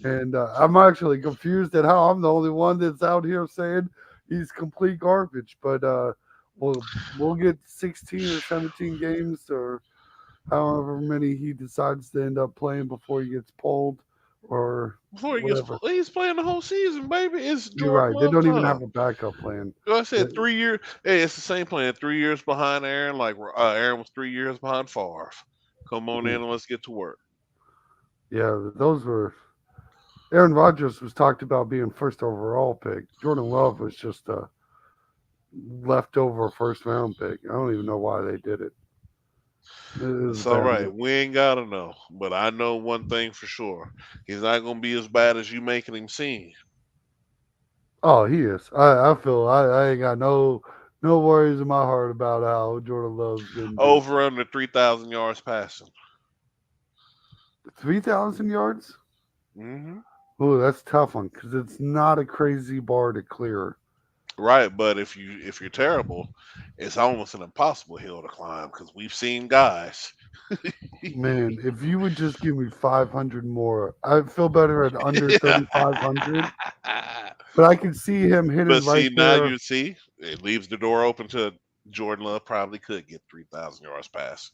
and I'm actually confused at how I'm the only one that's out here saying he's complete garbage. But we'll get 16 or 17 games or however many he decides to end up playing before he gets pulled or Before whatever. he's playing the whole season, baby. It's You're Jordan right. They Love don't even time. have a backup plan. Like I said 3 years. Hey, it's the same plan. 3 years behind Aaron. Like Aaron was 3 years behind Favre. Come on in and let's get to work. Yeah, those were. Aaron Rodgers was talked about being first overall pick. Jordan Love was just a leftover first round pick. I don't even know why they did it. It's all right. We ain't gotta know, but I know one thing for sure: he's not gonna be as bad as you making him seem. Oh, he is. I feel I ain't got no worries in my heart about how Jordan Love's going to do. Over under 3,000 yards passing. 3,000 yards? Mm-hmm. Oh, that's a tough one because it's not a crazy bar to clear. Right, but if you're terrible, it's almost an impossible hill to climb because we've seen guys. Man, if you would just give me 500 more, I'd feel better at under 3,500. But I can see him hitting But right see, now there. you see, it leaves the door open to Jordan Love probably could get 3,000 yards pass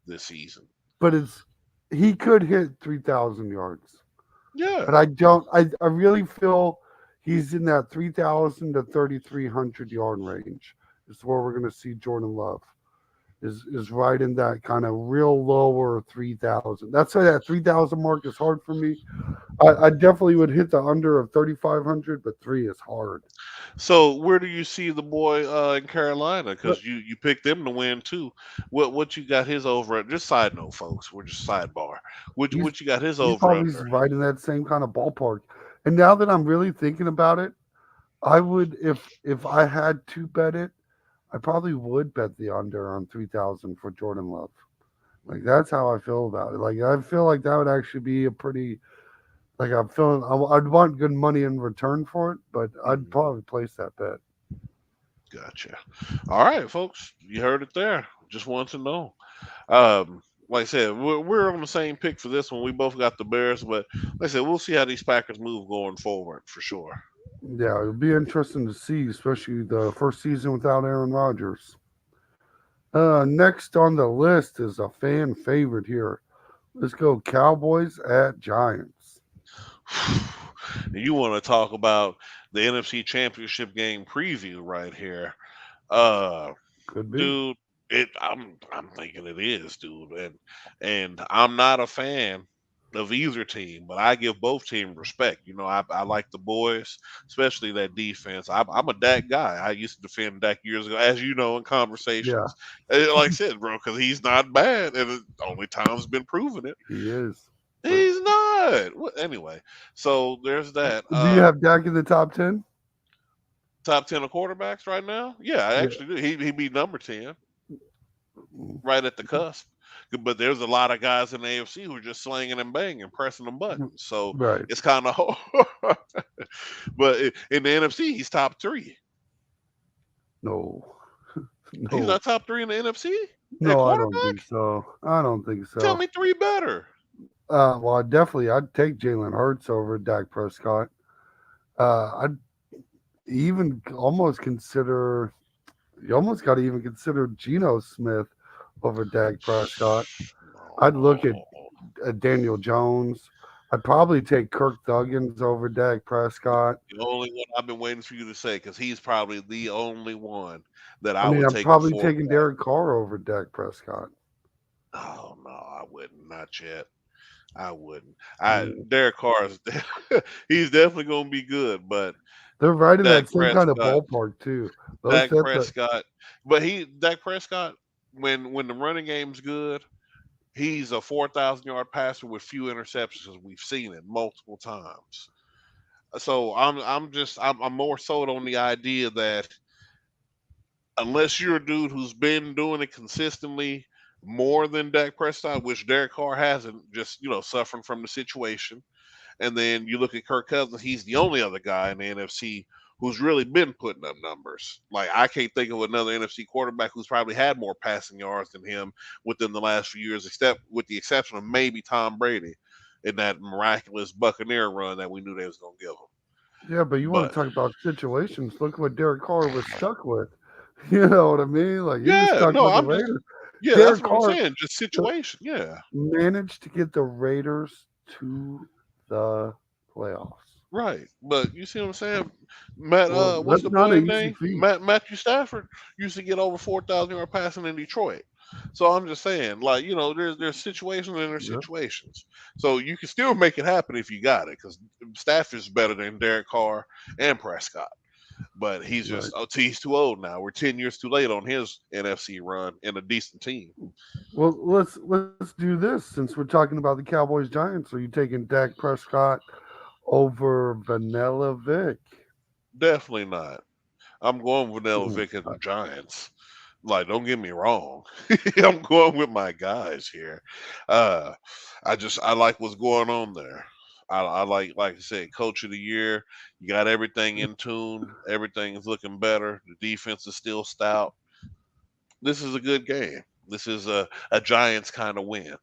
this season. But he could hit 3,000 yards. Yeah. But I don't. I really feel he's in that 3,000 to 3,300 yard range. Is where we're going to see Jordan Love. Is right in that kind of real lower 3,000. That's why that 3,000 mark is hard for me. I definitely would hit the under of 3,500, but three is hard. So where do you see the boy in Carolina? But Because you picked them to win too. What you got his over at? Just side note, folks. We're just sidebar. he's What you got his he's over probably under? right in that same kind of ballpark. And now that I'm really thinking about it, I would if I had to bet it, I probably would bet the under on 3,000 for Jordan Love. Like that's how I feel about it. Like I feel like that would actually be a pretty like I'm feeling. I'd want good money in return for it, but I'd Mhm. probably place that bet. Gotcha. All right, folks. You heard it there. Just want to know. Like I said, we're on the same pick for this one. We both got the Bears, but like I said, we'll see how these Packers move going forward for sure. Yeah, it'll be interesting to see, especially the first season without Aaron Rodgers. Next on the list is a fan favorite here. Let's go Cowboys at Giants. You want to talk about the NFC Championship game preview right here. Uh Could be. dude, I'm thinking it is, dude. And I'm not a fan of either team, but I give both teams respect. You know, I like the boys, especially that defense. I'm a Dak guy. I used to defend Dak years ago, as you know, in Yeah, conversations. Like I said, bro, because he's not bad, and the only time's been proving it. he is. But He's not. Anyway, so there's that. do you have Dak in the top 10? Top 10 of quarterbacks right now? Yeah, I Yeah. actually do. He be number 10, right at the cusp. But there's a lot of guys in the AFC who are just slinging and banging, pressing them buttons. So Right. it's kind of hard. But in the NFC, he's top three. No. He's No. not top three in the NFC at No, I don't think quarterback. so. I don't think Tell so. me three better. Well, I'd take Jalen Hurts over Dak Prescott. I'd even almost consider. You almost got to even consider Geno Smith over Dak Prescott. I'd look No. at Daniel Jones. I'd probably take Kirk Thuggins over Dak Prescott. The only one I've been waiting for you to say, because he's probably the only one that I I mean, would I'm take probably before taking Dak. Derek Carr over Dak Prescott. Oh no, I wouldn't. Not yet. I wouldn't. I Mm. Derek Carr is he's definitely gonna be good, but They're right in Dak that same kind of Prescott, ballpark too. Those Dak that's a, Prescott, Dak Prescott when the running game's good, he's a 4,000 yard passer with few interceptions. 'Cause we've seen it multiple times. So I'm more sold on the idea that unless you're a dude who's been doing it consistently more than Dak Prescott, which Derek Carr hasn't, just suffering from the situation. And then you look at Kirk Cousins; he's the only other guy in the NFC who's really been putting up numbers. Like I can't think of another NFC quarterback who's probably had more passing yards than him within the last few years, except with the exception of maybe Tom Brady in that miraculous Buccaneer run that we knew they was gonna give him. yeah, but you want But to talk about situations? Look what Derek Carr was stuck with. You know what I mean? Like he was yeah, stuck no, with the I'm just Raiders. yeah, that's Derek what I'm Carr saying. Just situation. Yeah. managed to get the Raiders to the playoffs. Right, but you see what I'm saying, Matt? Well, What's that's the not boy an easy name? feat. Matthew Stafford used to get over 4,000 yard passing in Detroit. So I'm just saying, like there's situations and there's Yeah, situations. So you can still make it happen if you got it, because Stafford's better than Derek Carr and Prescott. But right. he's too old now. We're 10 years too late on his NFC run in a decent team. Well, let's do this since we're talking about the Cowboys Giants. Are you taking Dak Prescott over Vanilla Vic? Definitely not. I'm going Vanilla Mm. Vic and the Giants. Like, don't get me wrong. I'm going with my guys here. Uh, I like what's going on there. I like I said, coach of the year. You got everything in tune. Everything is looking better. The defense is still stout. This is a good game. This is a Giants kind of win.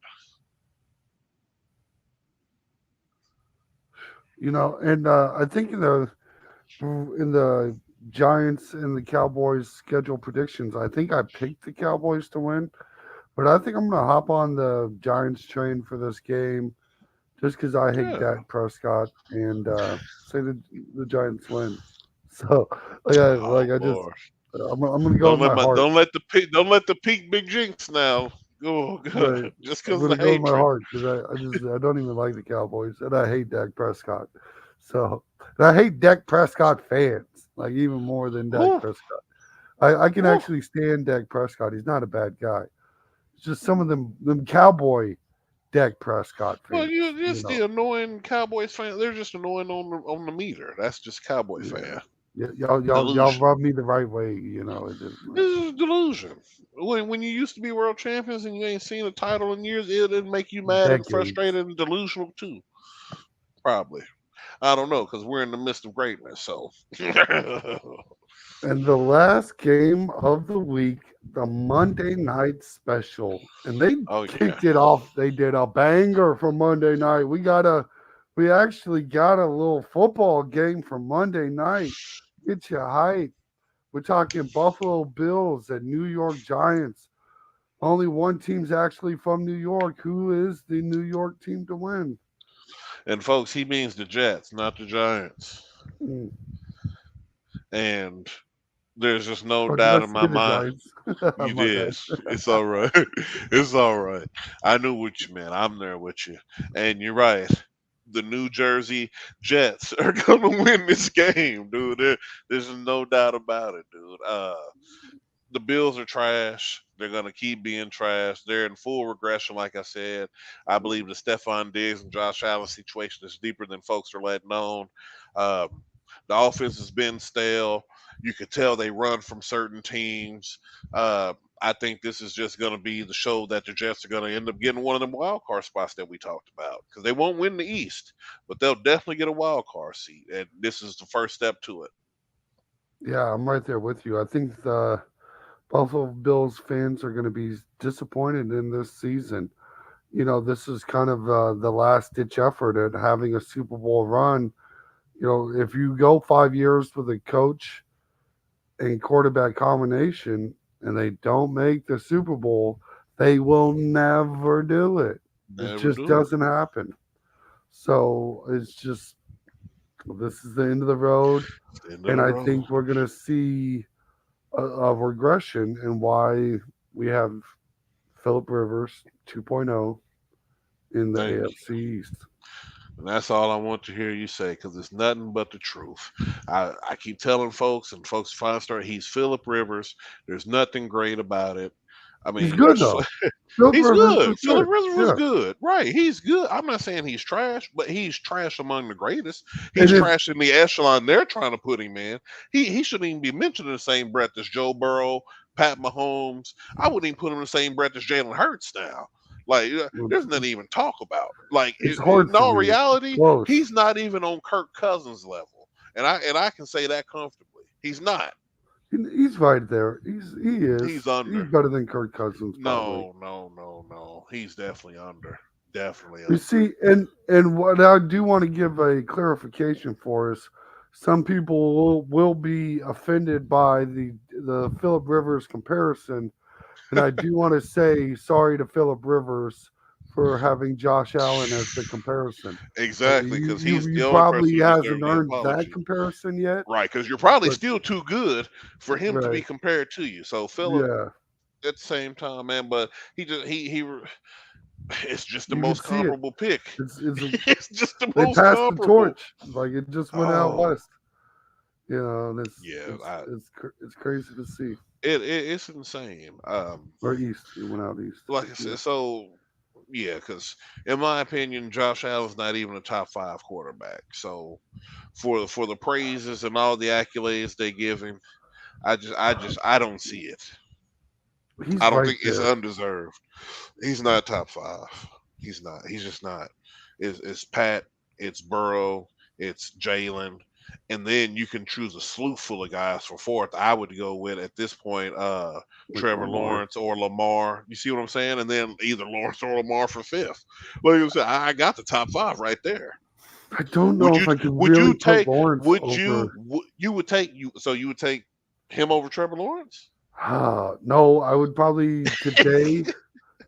And I think in the Giants and the Cowboys schedule predictions, I think I picked the Cowboys to win, but I think I'm gonna hop on the Giants train for this game just because I hate Yeah. Dak Prescott and say the Giants win. So Oh I just Lord. I'm gonna go with my heart. Don't let the peak big jinx now. Oh Right. God. Just I'm because of gonna the go with my hatred. heart because I don't even like the Cowboys and I hate Dak Prescott. So and I hate Dak Prescott fans like even more than Dak Whew, Prescott. I can whew. actually stand Dak Prescott. He's not a bad guy. It's just some of them cowboy Dak Prescott Well, fans. you just the annoying Cowboys fan. They're just annoying on the meter. That's just Cowboy Yeah. fan Y'all delusion. rub me the right way. It just This is delusion. When you used to be world champions and you ain't seen a title in years, it'd make you mad and decades. frustrated and delusional too. Probably. I don't know because we're in the midst of greatness. So. And the last game of the week, the Monday night special. And they Oh yeah. kicked it off. They did a banger for Monday night. We actually got a little football game for Monday night. Get you hype. We're talking Buffalo Bills and New York Giants. Only one team's actually from New York. Who is the New York team to win? And folks, he means the Jets, not the Giants. Hmm. And there's just no Or did I doubt in my say the mind. Giants? You My did. bad. It's all right. It's all right. I knew what you meant. I'm there with you. And you're right. The New Jersey Jets are gonna win this game, dude. There's no doubt about it, dude. The Bills are trash. They're gonna keep being trash. They're in full regression, like I said. I believe the Stephon Diggs and Josh Allen situation is deeper than folks are letting on. Um, the offense has been stale. You could tell they run from certain teams. Uh, I think this is just going to be the show that the Jets are going to end up getting one of them wild card spots that we talked about because they won't win the East, but they'll definitely get a wild card seat, and this is the first step to it. Yeah, I'm right there with you. I think the Buffalo Bills fans are going to be disappointed in this season. This is kind of the last ditch effort at having a Super Bowl run. If you go 5 years with a coach and quarterback combination and they don't make the Super Bowl, they will never do it. It Never just do it. doesn't happen. So it's just, this is the end of the road. End of And the I road. think we're going to see a regression in why we have Philip Rivers 2.0 in the Thank you. AFC East. And that's all I want to hear you say because it's nothing but the truth. I keep telling folks, and folks finally start, he's Philip Rivers. There's nothing great about it. I He's mean, good though. Philip he's Rivers good. is Philip good. Rivers was Yeah. good. Right. He's good. I'm not saying he's trash, but he's trash among the greatest. He's And if trash in the echelon they're trying to put him in. He shouldn't even be mentioned in the same breath as Joe Burrow, Pat Mahomes. I wouldn't even put him in the same breath as Jalen Hurts now. Like, there's nothing to even talk about. Like, it's hard in for all me. It's reality, close. he's not even on Kirk Cousins level, and I can say that comfortably. He's not. He's right there. He is. He's He's under. better than Kirk Cousins probably. No, no, no, no. He's definitely under. Definitely You under. see, and what I do want to give a clarification for is some people will be offended by the Philip Rivers comparison. And I do want to say sorry to Philip Rivers for having Josh Allen as the comparison. Exactly, You because you he's the you only probably person who hasn't deserves the earned that apology. comparison yet, Right, because you're probably but still too good for him to be right, compared to you. So Philip, yeah, at the same time, man, but it's just the you can most see it. comparable pick. It's It's just the they most passed the comparable. torch like it just went out Oh west. And it's yeah, it's it's it's crazy to see. it's insane. Or east, it went out east. Like I Yeah, said, so yeah, because in my opinion, Josh Allen's not even a top five quarterback. So for the praises and all the accolades they give him, I don't see it. he's I don't right think it's there. undeserved. He's not top five. He's not. He's just not. It's Pat. It's Burrow. It's Jalen. And then you can choose a slew full of guys for fourth. I would go with at this point, Like Trevor Lamar. Lawrence or Lamar. You see what I'm saying? And then either Lawrence or Lamar for fifth. Like I said, I got the top five right there. I don't Would know you if I could would really you put take Lawrence would over. you would take you so you would take him over Trevor Lawrence? No, I would probably today.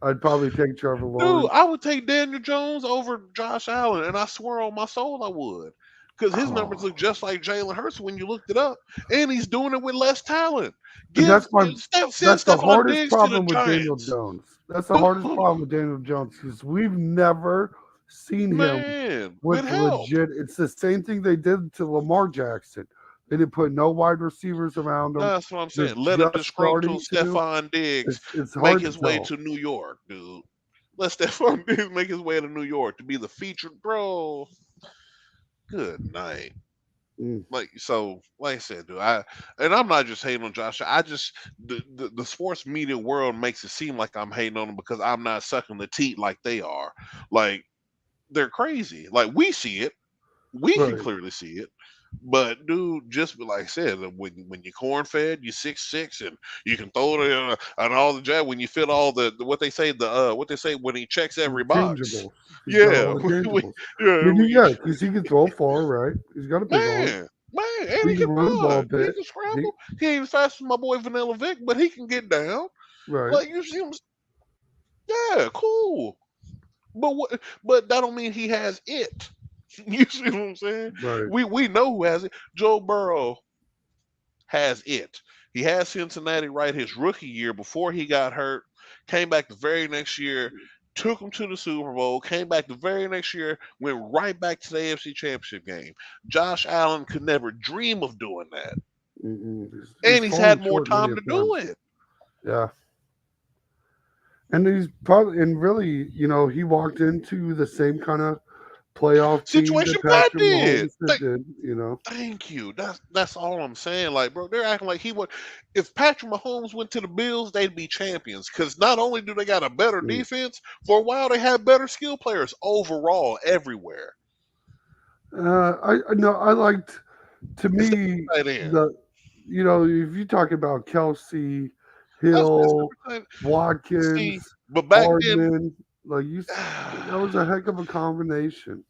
I'd probably take Trevor Dude, Lawrence. I would take Daniel Jones over Josh Allen, and I swear on my soul I would. Because his numbers look Oh, just like Jalen Hurts when you looked it up, and he's doing it with less talent. and Send that's the Stephon hardest Diggs to the problem with Daniel Giants. Jones. That's the hardest problem with Daniel Jones because we've never seen him Man, with with help. legit. It's the same thing they did to Lamar Jackson. They didn't put no wide receivers around him. That's what I'm They're saying. Let him just disgruntled starting to. Stephon Diggs It's make hard to his way tell. to New York, dude. Let Stephon Diggs make his way to New York to be the featured bro. Good night. Mm. Like I said, dude, I'm not just hating on Josh. I just the sports media world makes it seem like I'm hating on them because I'm not sucking the teat like they are. Like they're crazy. Like we see it, we can Right. clearly see it. But dude, just like I said, when you're corn fed, you're 6'6", and you can throw it on all the jab. When you fit all the what they say when he checks every box. Tangibles. He's got Yeah, all the tangibles. yeah, Yeah, because he can throw far, right? He's got a big arm. man, and He he can can run the ball a run. He bit. can He, scramble. He ain't as fast as my boy Vanilla Vic, but he can get down. right. Like you see him, yeah, cool. But that don't mean he has it. You see what I'm saying? Right. We know who has it. Joe Burrow has it. He had Cincinnati right his rookie year before he got hurt. Came back the very next year, took him to the Super Bowl. Came back the very next year, went right back to the AFC Championship game. Josh Allen could never dream of doing that, He's and he's fallen had more short many time to of do times. it. Yeah. And he's probably, and really, he walked into the same kind of playoff team Situation that Pat Patrick did. Mahomes did. Thank you. That's all I'm saying. Like, bro, they're acting like he would. If Patrick Mahomes went to the Bills, they'd be champions. Because not only do they got a better Mm. defense, for a while they had better skill players overall everywhere. I liked, to me, Right in. if you talk about Kelsey, That's Hill, everything. Watkins, See, but back then, Hardman, that was a heck of a combination.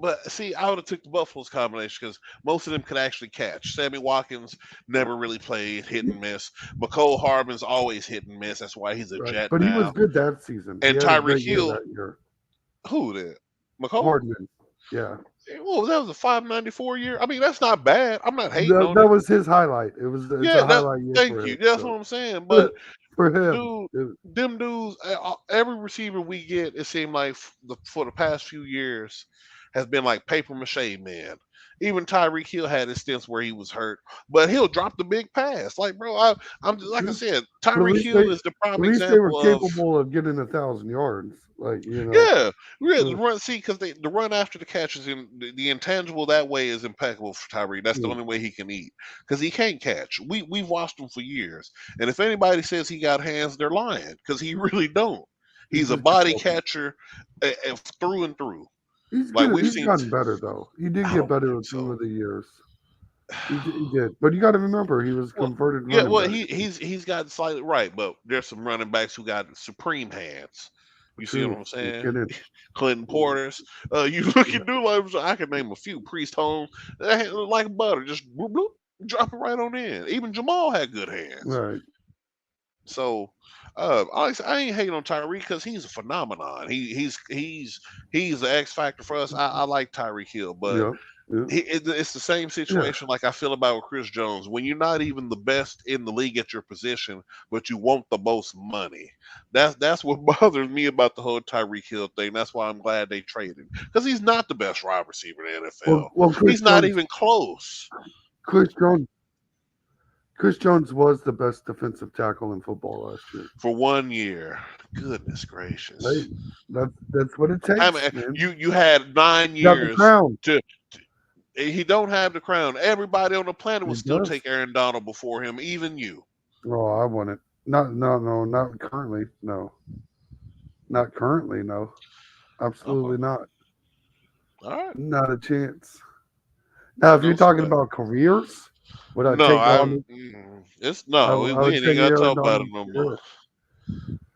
but see, I would have took the Buffalo's combination because most of them could actually catch. Sammy Watkins never really played, hit and miss. McCole Hardman's always hit and miss. That's why he's a Right. Jet But he was now. good that season. He And had a Tyreek great year Hill, that year. who did? McCole? Hardman. Yeah. Well, that was a 594 year. I mean, that's not bad. I'm not hating on That it. was his highlight. It's Yeah, a highlight year thank for you. him. That's So. what I'm saying. But For him. dude, them dudes, every receiver we get, it seemed like for the past few years, has been like paper mache man. Even Tyreek Hill had his stints where he was hurt, but he'll drop the big pass. Like, bro, I'm just, like I said, But Tyreek Hill is the at prime least they were example of capable of getting 1,000 yards. yeah, the run. See, because the run after the catch is in the intangible that way is impeccable for Tyreek. That's the only way he can eat because he can't catch. We've watched him for years, and if anybody says he got hands, they're lying because he really don't. He's a body catcher through and through. He's Like good. we've He's seen. gotten better though. He did I get don't better think through so. the years. He did, but you got to remember he was converted. Yeah, well, running back. he's got slightly right, but there's some running backs who got supreme hands. You see what I'm saying? Clinton Porter's. You look at do like I can name a few. Priest Holmes, like butter, just bloop, bloop, drop it right on in. Even Jamal had good hands. Right. So, I ain't hating on Tyreek because he's a phenomenon. He's the X factor for us. I like Tyreek Hill, but. Yeah. It's the same situation like I feel about with Chris Jones. When you're not even the best in the league at your position, but you want the most money. That's what bothers me about the whole Tyreek Hill thing. That's why I'm glad they traded because he's not the best wide receiver in the NFL. Well, he's not even close. Chris Jones was the best defensive tackle in football last year. For 1 year. Goodness gracious. Hey, that's what it takes. I mean, man. You had 9 years to. He don't have the crown. Everybody on the planet will still take Aaron Donald before him, even you. Oh, I want it. No, not currently. No, not currently. No, absolutely not. All right, not a chance. Now, if you're talking about careers, would I take on? It's no. We ain't gonna talk about it no more.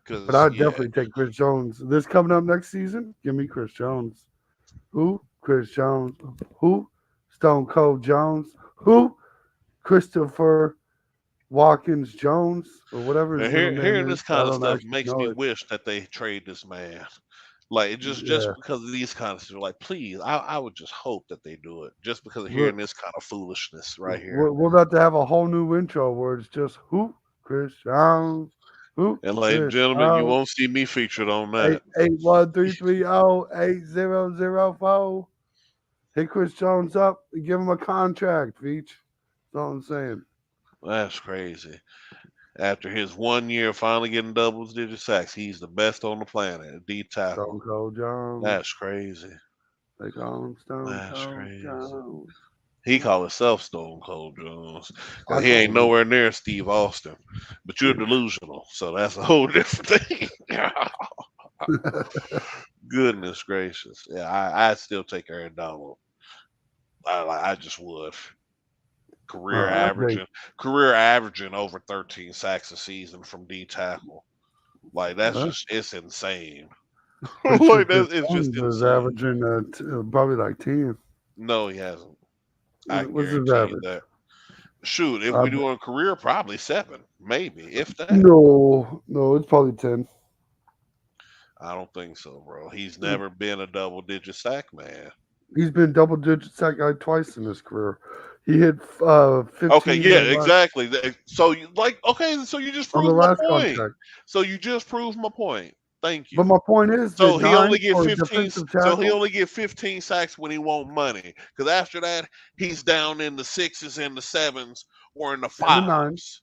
But I'd definitely take Chris Jones. This coming up next season, give me Chris Jones. Who? Chris Jones. Who? Stone Cold Jones. Who? Christopher Watkins Jones or whatever his And middle name hearing is. this I kind of don't stuff actually makes know me it. wish that they trade this man. Like just Yeah. because of these kind of stuff. Like, please, I would just hope that they do it. Just because of hearing Look, this kind of foolishness right here. we're about to have a whole new intro where it's just who Chris Jones, who And ladies and Chris gentlemen, you Jones, won't see me featured on that. 881-330-8004. Hit Chris Jones up and give him a contract, Veach. That's all I'm saying. That's crazy. After his 1 year finally getting double digit sacks, he's the best on the planet at D tackle. Stone Cold Jones. That's crazy. They call him Stone That's Cold crazy. Jones. He call himself Stone Cold Jones I because he ain't call him. nowhere near Steve Austin. But you're delusional, so that's a whole different thing. Goodness gracious, yeah, I'd still take Aaron Donald. I just would. Career I think averaging, career averaging over 13 sacks a season from D tackle. Like that's just it's insane. pretty sure Like Chris it's just Jones is insane. averaging probably like 10. No, he hasn't. I can What's his guarantee you average? that. Shoot, if I we bet. do a career, probably 7, maybe if that. No, it's probably 10. I don't think so, bro. He's never been a double digit sack man. He's been double digit sack guy twice in his career. He hit Okay, 15 yeah, exactly. So you like okay, so you just on the proved my last point. contract. So you just proved my point. Thank But you. my point is that So he 9 only get for a 15. defensive So he tackle only get 15 sacks when he want money. Because after that, he's down in the 6s and the 7s or in the and the 9s. 5s.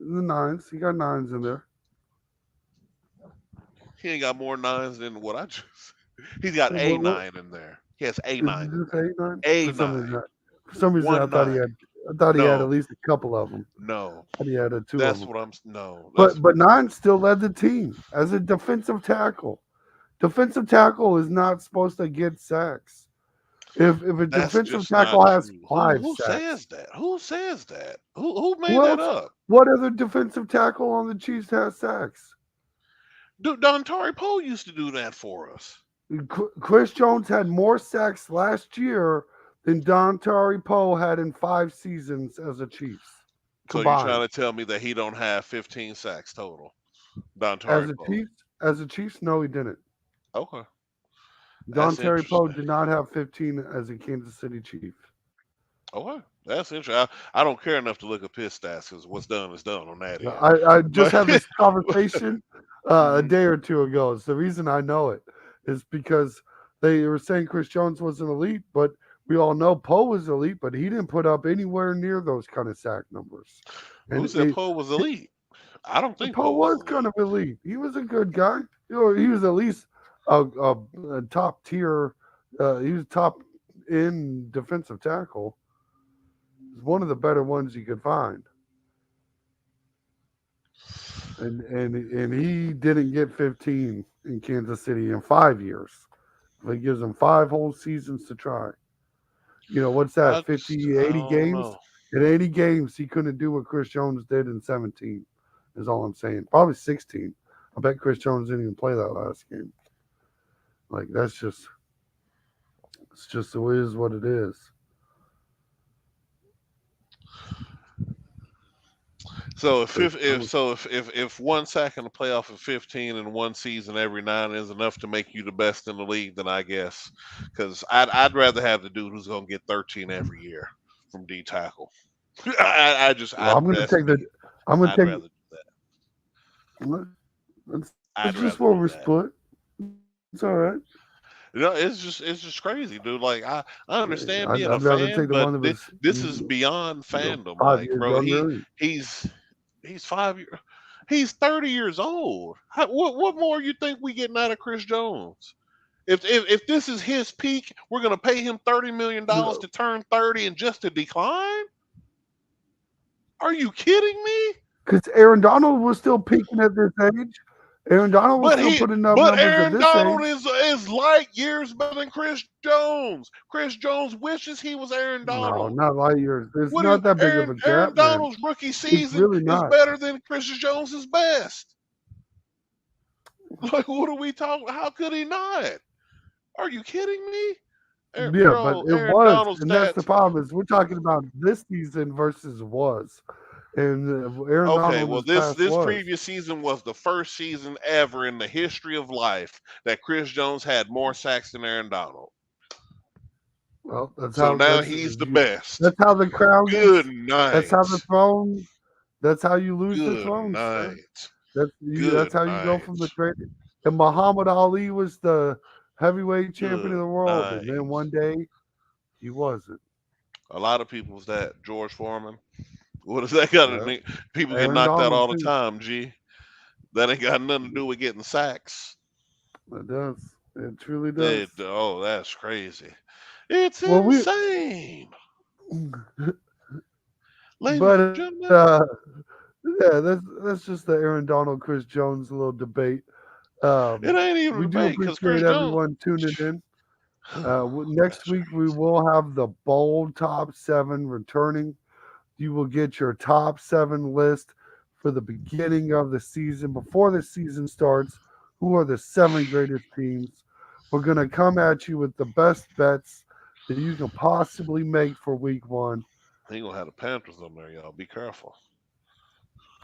The 9s. He got 9s in there. He ain't got more 9s than what I just. He's got a What 9 in there. He has a did 9 you in just say 9? there. A For some 9. reason, I One thought he 9. had. I thought he had at No, least a couple of them. no. I thought he had 2 of That's them. what I'm. No, that's. But 9 still led the team as a defensive tackle. Defensive tackle is not supposed to get sacks. If a That's defensive just not tackle has true. 5 Who sacks, says that? Who says that? Who who made that else? up? What other defensive tackle on the Chiefs has sacks? Dude, Dontari Poe used to do that for us. Chris Jones had more sacks last year than Dontari Poe had in 5 seasons as a Chiefs So you trying combined. to tell me that he don't have 15 sacks total? As Dontari a Poe. Chiefs, no, he didn't. Okay. That's Dontari Poe interesting. did not have 15 as a Kansas City Chief. Okay. That's interesting. I don't care enough to look at piss stats because what's done is done on that end. I just But had this conversation a Mhm. day or two ago. It's the reason I know it is because they were saying Chris Jones was an elite, but we all know Poe was elite, but he didn't put up anywhere near those kind of sack numbers. Who And said Poe was elite? I don't think Poe Poe was was kind elite. of elite. He was a good guy. He was at least a top tier. He was top in defensive tackle. He's one of the better ones you could find. And he didn't get 15 in Kansas City in 5 years. If he gives him 5 whole seasons to try. What's that? 50, I 80 don't games? know. In 80 games, he couldn't do what Chris Jones did in 17, is all I'm saying. Probably 16. I bet Chris Jones didn't even play that last game. Like, it's just the way it is what it is. So Chris Jones. if 1 sack in the playoff of 15 in one season every 9 is enough to make you the best in the league, then I guess because I'd rather have the dude who's gonna get 13 every year from D tackle. Well, I'm going to take the. I'm going I'd to take. rather do that. That's I'd just rather where do we're that. split. It's all right. It's just crazy, dude. Like I understand being a I'd rather fan, take the but one that was this is beyond fandom. 5 Like, years bro, younger. he's he's 5 years. He's 30 years old. What more you think we getting out of Chris Jones? If this is his peak, we're gonna pay him $30 million to turn 30 and just to decline? Are you kidding me? Because Aaron Donald was still peaking at this age. Aaron Donald was still putting up numbers at Aaron this Donald age. is light years better than Chris Jones. Chris Jones wishes he was Aaron No, Donald. not light years. There's What not is that big of a Aaron gap, man. Donald's rookie It's season really is not. better than Chris Jones's best. Like, what are we talking? How could he not? Are you kidding me? Yeah, but it Aaron was, Donald's and that's the stats. problem is we're talking about this season versus was. And Aaron Okay, Donald well this this past this was. previous season was the first season ever in the history of life that Chris Jones had more sacks than Aaron Donald. Well, So now he's the best. that's how the crown Good gets. That's how night. the throne. That's how you lose the Good throne, sir. night. That's Good how you go from the night. trade. And Muhammad Ali was the heavyweight champion of Good the world, and then night. one day he wasn't. A lot of people's that George Foreman. What does that got to Yeah, do? People get Aaron knocked out Donald all the too. time, G. That ain't got nothing to do with getting sacks. It does. It truly does. Oh, that's crazy. It's Well, insane. Ladies and but gentlemen. yeah, that's just the Aaron Donald, Chris Jones little debate. It ain't even a We do debate because appreciate Chris Jones. everyone tuning in. Next That's week we crazy. will have the bold top 7 returning. You will get your top 7 list for the beginning of the season before the season starts. Who are the 7 greatest teams? We're gonna come at you with the best bets that you can possibly make for week 1. He gonna have the Panthers on there, y'all. Be careful.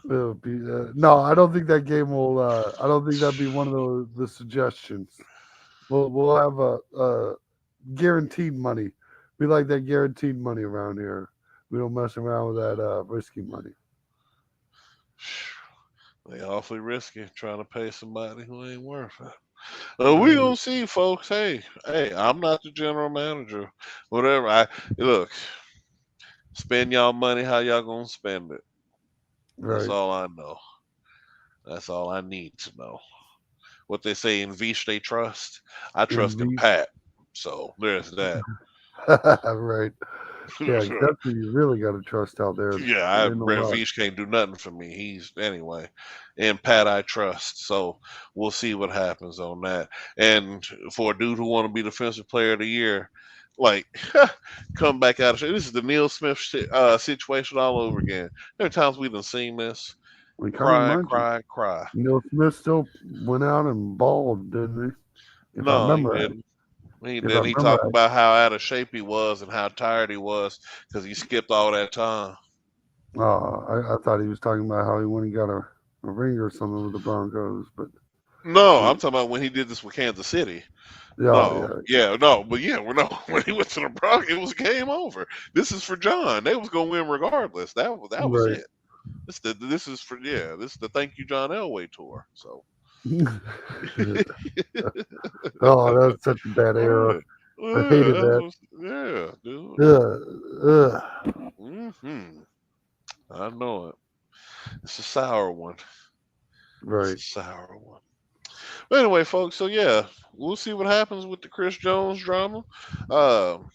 It'll be, no, I don't think that game will. I don't think that'd be one of the suggestions. We'll have a guaranteed money. We like that guaranteed money around here. We don't mess around with that risky money. They awfully risky trying to pay somebody who ain't worth it. We gonna see, folks. Hey, I'm not the general manager. Whatever. Look. Spend y'all money how y'all gonna spend it. That's Right. all I know. That's all I need to know. What they say in Vish they trust. I trust in Indeed. Pat. So there's that. Right. Yeah, exactly. You really got to trust out there. Yeah, Ain't no Brett lie. Vish can't do nothing for me. He's anyway. And Pat I trust. So we'll see what happens on that. And for a dude who want to be defensive player of the year, like come back out of shape. This is the Neil Smith situation all over again. There are times we done seen this. We kind of Cry, remind you. cry, cry. Neil Smith still went out and balled, didn't he? If I No, he remember right. didn't. He If I didn't. He remember talked right. about how out of shape he was and how tired he was because he skipped all that time. I thought he was talking about how he went and got a ring or something with the Broncos, but No, I'm talking about when he did this with Kansas City. No, yeah. yeah, no, but yeah, no. When he went to the Broncos, it was game over. This is for John. They was gonna win regardless. That was Right. it. This is for This is the Thank You John Elway tour. So. Oh, that's such a bad era. I hated that. Yeah, dude. I know it. It's a sour one. It's a Right. sour one. But anyway, folks, so yeah, we'll see what happens with the Chris Jones drama.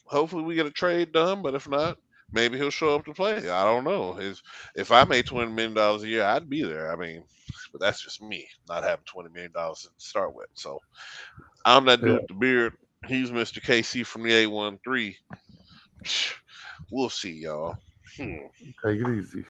Hopefully we get a trade done, but if not, maybe he'll show up to play. I don't know. If I made $20 million a year, I'd be there. I mean, but that's just me, not having $20 million to start with. So I'm that dude Yeah. with the beard. He's Mr. KC from the 813. We'll see, y'all. Take it easy.